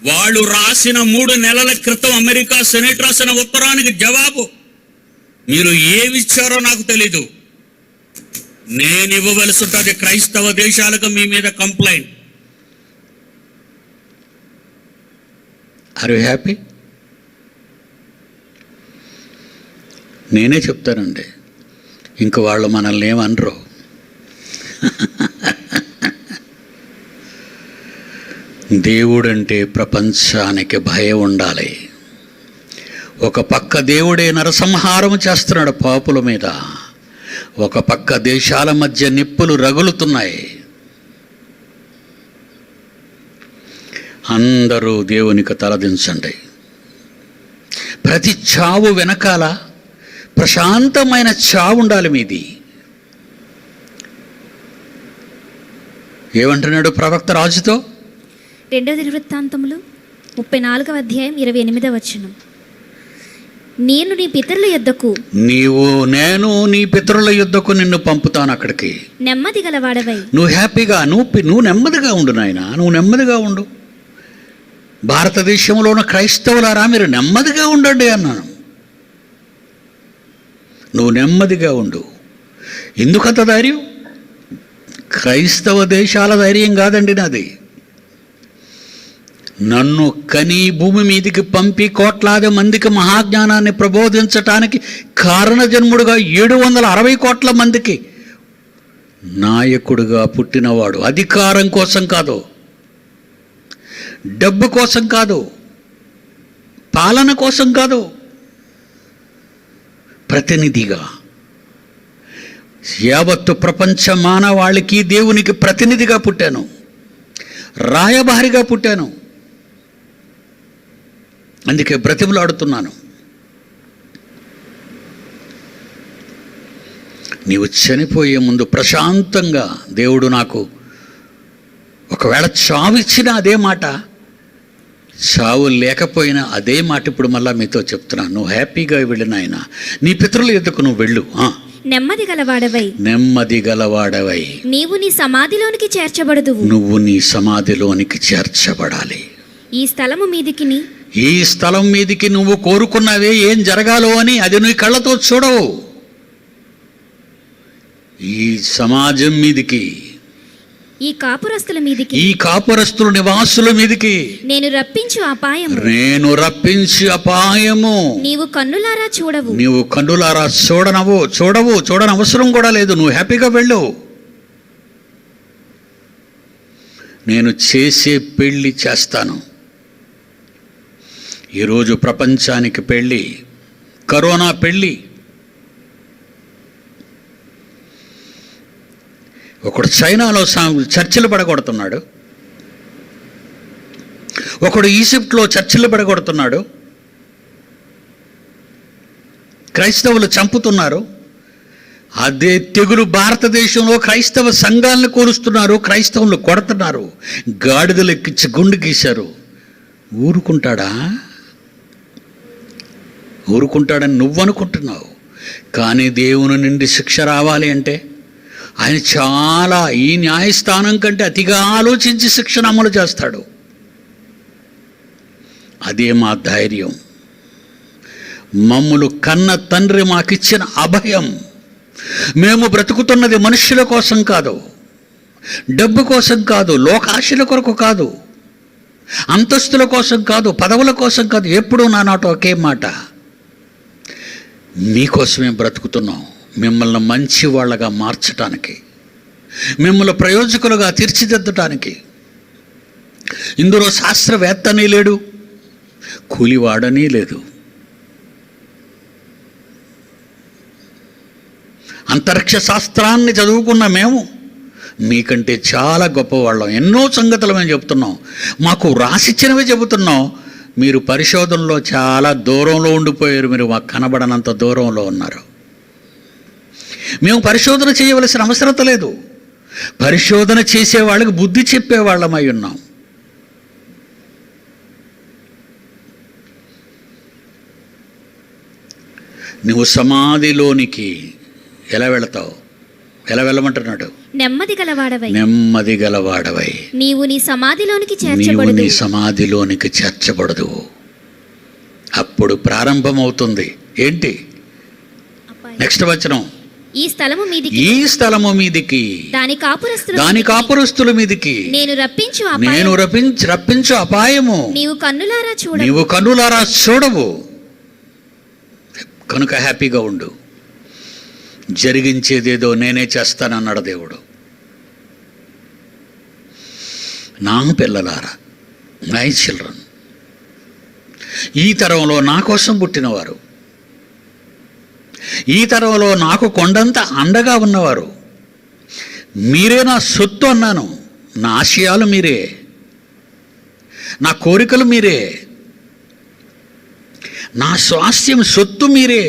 వాళ్ళు రాసిన 3 నెలల క్రితం అమెరికా సెనేట్ రాసిన ఉత్తరానికి జవాబు మీరు ఏమిచ్చారో నాకు తెలీదు. నేను ఇవ్వవలసి ఉంటుంది క్రైస్తవ దేశాలకు మీ మీద కంప్లైంట్. Are you happy? నేనే చెప్తానండి, ఇంక వాళ్ళు మనల్ని ఏమనరు. దేవుడంటే ప్రపంచానికి భయం ఉండాలి. ఒక పక్క దేవుడే నరసంహారం చేస్తున్నాడు పాపుల మీద, ఒక పక్క దేశాల మధ్య నిప్పులు రగులుతున్నాయి. అందరూ దేవునికి తలదించండి. ప్రతి చావు వెనకాల ప్రశాంతమైన చావు ఉండాలి మీది. ఏమంటున్నాడు ప్రవక్త రాజుతో? 2వ దినవృత్తాంతములు 34వ అధ్యాయం 28వ వచనం. నేను నీ పితరుల యొద్దకు నేను నీ పితరుల యుద్ధకు నిన్ను పంపుతాను. అక్కడికి నెమ్మది గలవాడవై నువ్వు హ్యాపీగా నువ్వు నెమ్మదిగా ఉండు నాయనా, నువ్వు నెమ్మదిగా ఉండు. భారతదేశంలో ఉన్న క్రైస్తవులారా మీరు నెమ్మదిగా ఉండండి అన్నాను. నువ్వు నెమ్మదిగా ఉండు. ఎందుకంత ధైర్యం? క్రైస్తవ దేశాల ధైర్యం కాదండి నాది. నన్ను కని భూమి మీదికి పంపి కోట్లాది మందికి మహాజ్ఞానాన్ని ప్రబోధించటానికి కారణజన్ముడుగా 760 కోట్ల మందికి నాయకుడిగా పుట్టినవాడు. అధికారం కోసం కాదు, డబ్బు కోసం కాదు, పాలన కోసం కాదు, ప్రతినిధిగా యావత్తు ప్రపంచ మానవాళికి దేవునికి ప్రతినిధిగా పుట్టాను, రాయబారిగా పుట్టాను. అందుకే బ్రతిమలాడుతున్నాను. నీవు చనిపోయే ముందు ప్రశాంతంగా దేవుడు నాకు ఒకవేళ చావు ఇచ్చినా అదే మాట, చావు లేకపోయినా అదే మాట ఇప్పుడు మళ్ళా మీతో చెప్తున్నాను. నువ్వు హ్యాపీగా వెళ్ళిన ఆయన నీ పితరుల యొద్దకు నువ్వు వెళ్ళు. నెమ్మది గలవాడవై నీవు నీ సమాధిలోనికి చేర్చబడదువు. నువ్వు నీ సమాధిలోనికి చేర్చబడాలి. ఈ స్థలం మీదికి నువ్వు కోరుకున్నవే ఏం జరగాలో అని అది నీ కళ్ళతో చూడవు. ఈ సమాజం మీదికి, ఈ కాపురస్తుల నివాసుల మీదికి నేను రప్పించు అపాయము నీవు కన్నులారా చూడనవసరం కూడా లేదు. నువ్వు హ్యాపీగా వెళ్ళు. నేను చేసే పెళ్ళి చేస్తాను. ఈరోజు ప్రపంచానికి పెళ్ళి కరోనా పెళ్ళి. ఒకడు చైనాలో చర్చిలు పడగొడుతున్నాడు, ఒకడు ఈజిప్ట్లో చర్చిలు పడగొడుతున్నాడు, క్రైస్తవులు చంపుతున్నారు. అదే తెగులు భారతదేశంలో క్రైస్తవ సంఘాలను కూలుస్తున్నారు, క్రైస్తవులు కొడుతున్నారు, గాడిదలు ఎక్కించి గుండు గీశారు. ఊరుకుంటాడని నువ్వనుకుంటున్నావు. కానీ దేవుని నుండి శిక్ష రావాలి అంటే ఆయన చాలా ఈ న్యాయస్థానం కంటే అతిగా ఆలోచించి శిక్షను అమలు చేస్తాడు. అదే మా ధైర్యం. మమ్ములు కన్న తండ్రి మాకిచ్చిన అభయం. మేము బ్రతుకుతున్నది మనుష్యుల కోసం కాదు, డబ్బు కోసం కాదు, లోకాశల కొరకు కాదు, అంతస్తుల కోసం కాదు, పదవుల కోసం కాదు. ఎప్పుడూ నా నాట ఒకే మాట, మీకోసమే బ్రతుకుతున్నాం. మిమ్మల్ని మంచి వాళ్ళగా మార్చటానికి, మిమ్మల్ని ప్రయోజకులుగా తీర్చిదిద్దటానికి. ఇందులో శాస్త్రవేత్తని లేడు, కూలివాడని లేదు. అంతరిక్ష శాస్త్రాన్ని చదువుకున్న మేము మీకంటే చాలా గొప్పవాళ్ళం. ఎన్నో సంగతులు మేము చెప్తున్నాం, మాకు రాసిచ్చినవి చెబుతున్నాం. మీరు పరిశోధనలో చాలా దూరంలో ఉండిపోయారు. మీరు మాకు కనబడనంత దూరంలో ఉన్నారు. మేము పరిశోధన చేయవలసిన అవసరం లేదు. పరిశోధన చేసే వాళ్ళకి బుద్ధి చెప్పేవాళ్ళమై ఉన్నాం. నువ్వు సమాధిలోనికి ఎలా వెళతావు? ఎలా వెళ్ళమంటున్నాడు? నెమ్మది గలవాడవై నీవు నీ సమాధిలోనికి చేర్చబడదు. అప్పుడు ప్రారంభమవుతుంది ఏంటి? నెక్స్ట్ వచనం. ఈ స్థలము మీదికి దాని కాపురస్తుల మీదికి నేను రప్పించు అపాయము నీవు కన్నులారా చూడవు. కనుక హ్యాపీగా ఉండు. జరిగించేదేదో నేనే చేస్తానన్నాడు దేవుడు. నా పిల్లలారా, మై చిల్డ్రన్, ఈ తరంలో నా కోసం పుట్టినవారు, ఈ తరంలో నాకు కొండంత అండగా ఉన్నవారు మీరే. నా సొత్తు అన్నాను. నా ఆశయాలు మీరే, నా కోరికలు మీరే, నా స్వాస్థ్యం సొత్తు మీరే.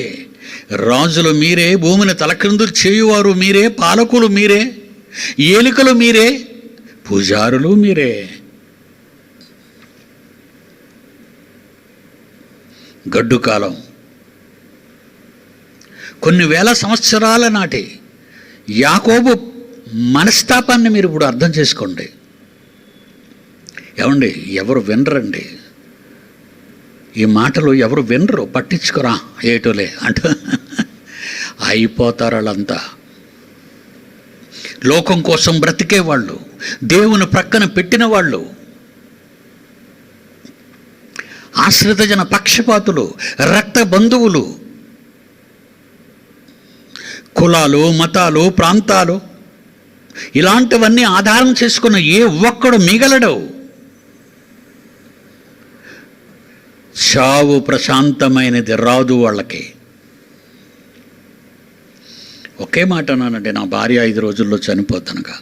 రాజులు మీరే, భూమిని తలక్రిందులు చేయువారు మీరే, పాలకులు మీరే, ఏలికలు మీరే, పూజారులు మీరే. గడ్డు కాలం కొన్ని వేల సంవత్సరాల నాటి యాకోబు మనస్తాపాన్ని మీరు ఇప్పుడు అర్థం చేసుకోండి. ఏమండి, ఎవరు వినరండి ఈ మాటలు, ఎవరు వినరు, పట్టించుకోరా ఏటోలే అంట అయిపోతారు వాళ్ళంతా. లోకం కోసం బ్రతికేవాళ్ళు, దేవుని ప్రక్కన పెట్టిన వాళ్ళు, ఆశ్రిత జన పక్షపాతులు, రక్త బంధువులు, కులాలు, మతాలు, ప్రాంతాలు ఇలాంటివన్నీ ఆధారం చేసుకున్న ఏ ఒక్కడు మిగలడు. చావు ప్రశాంతమైనది రాదు వాళ్ళకి. ఒకే మాట అన్నానంటే, నా భార్య 5 రోజుల్లో చనిపోతానుగా.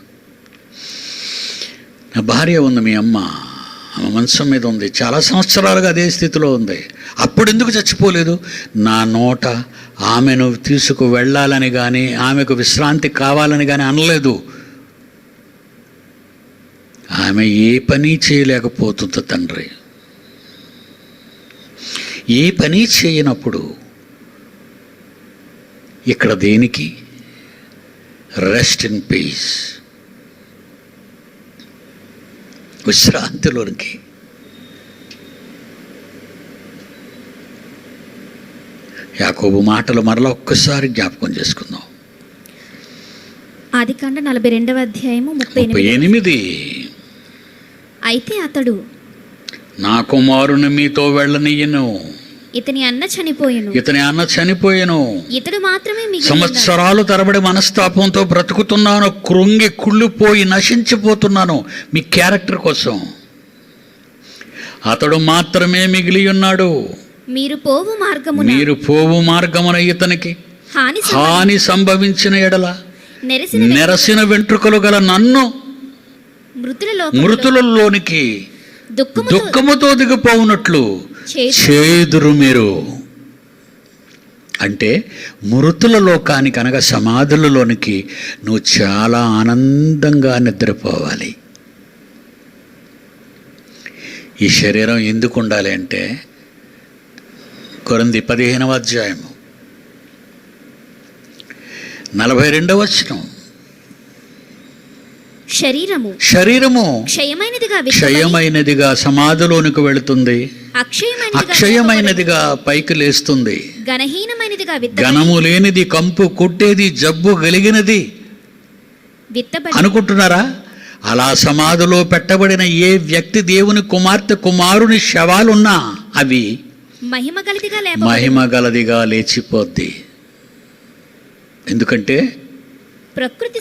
నా భార్య ఉంది, మీ అమ్మ ఆమె మంచం మీద ఉంది, చాలా సంవత్సరాలుగా అదే స్థితిలో ఉంది. అప్పుడు ఎందుకు చచ్చిపోలేదు? నా నోట ఆమెను తీసుకు వెళ్ళాలని కానీ, ఆమెకు విశ్రాంతి కావాలని కానీ అనలేదు. ఆమె ఏ పని చేయలేకపోతుంది తండ్రి. ఏ పని చేయనప్పుడు ఇక్కడ దేనికి? రెస్ట్ ఇన్ పీస్, విశ్రాంతిలోనికి. యాకోబు మాటలు మరలా ఒక్కసారి జ్ఞాపకం చేసుకుందాం. ఆదికాండ 42వ అధ్యాయము 38. అయితే అతడు, నా కుమారుని మీతో వెళ్ళనీయను, ఇతని అన్న చనిపోయెను, ఇతడు మాత్రమే మిగిలి ఉన్నాడు. సంవత్సరాలు తరబడి మనస్తాపంతో బ్రతుకుతున్నాను, కృంగి కుళ్ళిపోయి నశించిపోతున్నాను మీ క్యారెక్టర్ కోసం. అతడు మాత్రమే మిగిలి ఉన్నాడు. మీరు పోవు మార్గమున ఇతనికి హాని సంభవించిన ఎడల నెరసిన వెంట్రుకలు గల నన్ను మృతులలోనికి దుఃఖముతో దిగిపోవునట్లు చేదురు మీరు. అంటే మృతుల లోకానికి అనగా సమాధులలోనికి నువ్వు చాలా ఆనందంగా నిద్రపోవాలి. ఈ శరీరం ఎందుకు ఉండాలి అంటే, కొరింథీ 15వ అధ్యాయము 42వ వచనం, శరీరము క్షయమైనదిగా సమాధిలోనికి వెళుతుంది, అక్షయమైనదిగా పైకి లేస్తుంది, ఘనము లేనిది, కంపు కొట్టేది, జబ్బు కలిగినది అనుకుంటున్నారా? అలా సమాధిలో పెట్టబడిన ఏ వ్యక్తి దేవుని కుమార్తె కుమారుని శవాలున్నా అవి మహిమ గలదిగా లేచిపోద్ది. ఎందుకంటే ప్రకృతి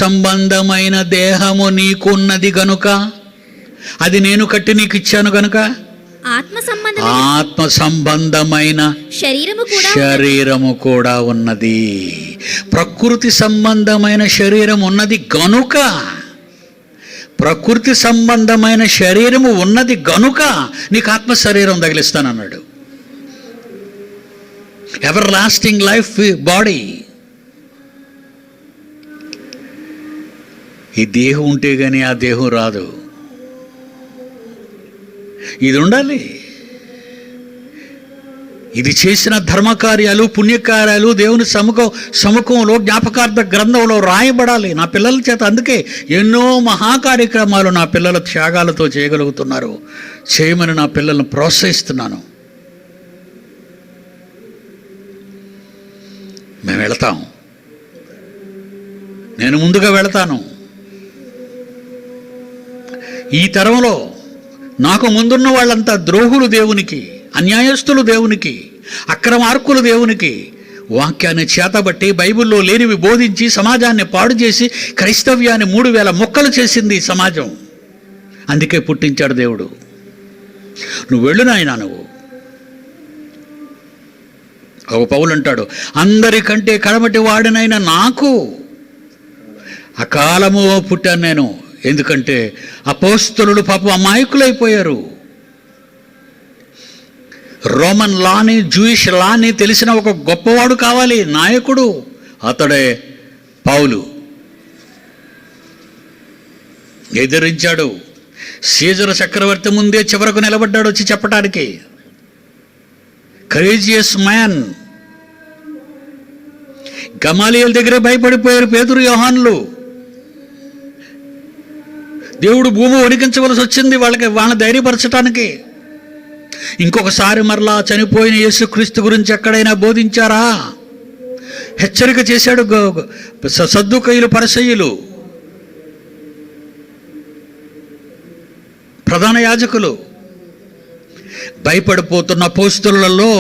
సంబంధమైన దేహము నీకున్నది గనుక, అది నేను కట్టి నీకు ఇచ్చాను గనుక, ఆత్మ సంబంధమైన శరీరము కూడా ఉన్నది. ప్రకృతి సంబంధమైన శరీరం ఉన్నది గనుక, ప్రకృతి సంబంధమైన శరీరము ఉన్నది గనుక నీకు ఆత్మ శరీరం తగిలిస్తానన్నాడు. Everlasting life body. ఈ దేహం ఉంటే కానీ ఆ దేహం రాదు. ఇది ఉండాలి. ఇది చేసిన ధర్మకార్యాలు, పుణ్యకార్యాలు దేవుని సముఖంలో జ్ఞాపకార్థ గ్రంథంలో రాయబడాలి నా పిల్లల చేత. అందుకే ఎన్నో మహాకార్యక్రమాలు నా పిల్లల త్యాగాలతో చేయగలుగుతున్నారు. చేయమని నా పిల్లలను ప్రోత్సహిస్తున్నాను. మేము వెళతాం, నేను ముందుగా వెళతాను. ఈ తరంలో నాకు ముందున్న వాళ్ళంతా ద్రోహులు దేవునికి, అన్యాయస్తులు దేవునికి, అక్రమార్కులు దేవునికి. వాక్యాన్ని చేతబట్టి బైబిల్లో లేనివి బోధించి సమాజాన్ని పాడు చేసి క్రైస్తవ్యాన్ని 3000 ముక్కలు చేసింది సమాజం. అందుకే పుట్టించాడు దేవుడు. నువ్వు వెళ్ళు నాయనా నువ్వు. ఒక పౌలు అంటాడు, అందరికంటే కడమటి వాడినైనా నాకు అకాలము పుట్టాను నేను. ఎందుకంటే అపోస్తలులు పాపం అమాయకులైపోయారు. రోమన్ లాని, జూయిష్ లాని తెలిసిన ఒక గొప్పవాడు కావాలి, నాయకుడు. అతడే పౌలు. ఎదిరించాడు. సీజరు చక్రవర్తి ముందే చివరకు నిలబడ్డాడు వచ్చి చెప్పడానికి. Courageous man. గమాలియల్ దగ్గర భయపడిపోయారు పేతురు, యోహానులు. దేవుడు భూమి వణికించవలసి వచ్చింది వాళ్ళని ధైర్యపరచటానికి. ఇంకొకసారి మరలా చనిపోయిన యేసుక్రీస్తు గురించి ఎక్కడైనా బోధించారా? హెచ్చరిక చేశాడు సద్దూకయ్యులు, పరిసయ్యులు, ప్రధాన యాజకులు. భయపడిపోతున్న అపోస్తలులలో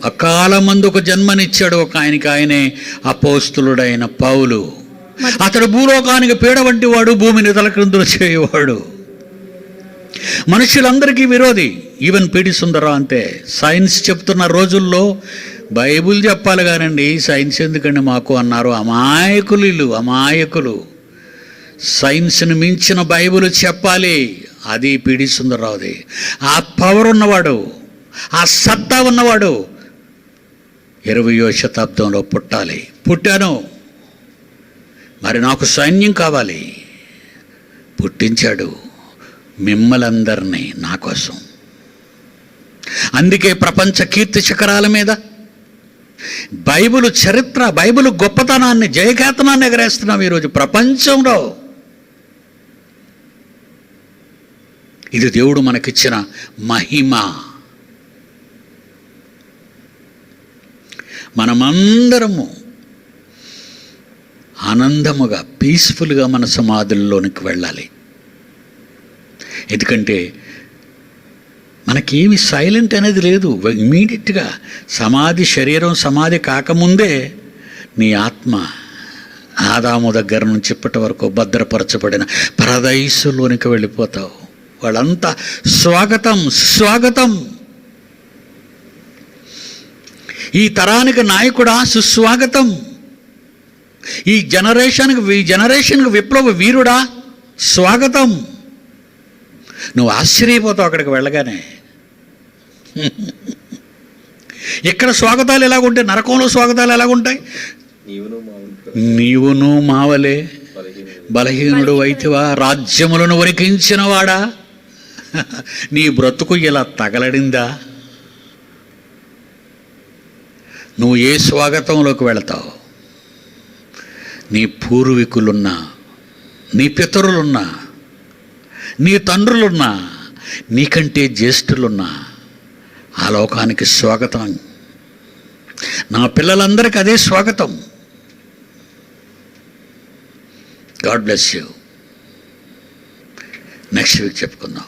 అకాలమందుకు జన్మనిచ్చాడు ఒక ఆయనే అపోస్తలుడైన పౌలు. అతడు భూలోకానికి పీడ వంటి వాడు, భూమిని తలక్రిందులు చేయవాడు, మనుషులందరికీ విరోధి. ఈవెన్ పీడి సుందరం అంతే. సైన్స్ చెప్తున్న రోజుల్లో బైబిల్ చెప్పాలి కానండి, సైన్స్ ఎందుకండి మాకు అన్నారు. అమాయకులు. సైన్స్ని మించిన బైబిల్ చెప్పాలి. అది పీడి సుందరరావుది. ఆ పవర్ ఉన్నవాడు, ఆ సత్తా ఉన్నవాడు 20వ శతాబ్దంలో పుట్టాను. మరి నాకు సైన్యం కావాలి. పుట్టించాడు మిమ్మలందరినీ నా కోసం. అందుకే ప్రపంచ కీర్తి శిఖరాల మీద బైబిల్ చరిత్ర, బైబిల్ గొప్పతనాన్ని, జయకేతనాన్ని ఎగరేస్తున్నాం ఈరోజు ప్రపంచంలో. ఇది దేవుడు మనకిచ్చిన మహిమ. మనమందరము ఆనందముగా, పీస్ఫుల్గా మన సమాధుల్లోనికి వెళ్ళాలి. ఎందుకంటే మనకేమి సైలెంట్ అనేది లేదు. ఇమీడియట్గా శరీరం సమాధి కాకముందే నీ ఆత్మ ఆదాము దగ్గర నుంచి ఇప్పటి వరకు భద్రపరచబడిన పరదైసులోనికి వెళ్ళిపోతావు. వాళ్ళంతా స్వాగతం. ఈ తరానికి నాయకుడా సుస్వాగతం. ఈ జనరేషన్కి విప్లవ వీరుడా స్వాగతం. నువ్వు ఆశ్చర్యపోతావు అక్కడికి వెళ్ళగానే. ఇక్కడ స్వాగతాలు ఎలాగుంటాయి, నరకంలో స్వాగతాలు ఎలాగుంటాయి? నీవును మావలే బలహీనుడు అయితివా, రాజ్యములను వరికించిన వాడా, నీ బ్రతుకు ఇలా తగలడిందా? నువ్వు ఏ స్వాగతంలోకి వెళతావు? నీ పూర్వీకులున్నా, నీ పితరులున్నా, నీ తండ్రులున్నా, నీకంటే జ్యేష్ఠులున్నా ఆ లోకానికి స్వాగతం. నా పిల్లలందరికీ అదే స్వాగతం. God bless you. Next week చెప్పుకుందాం.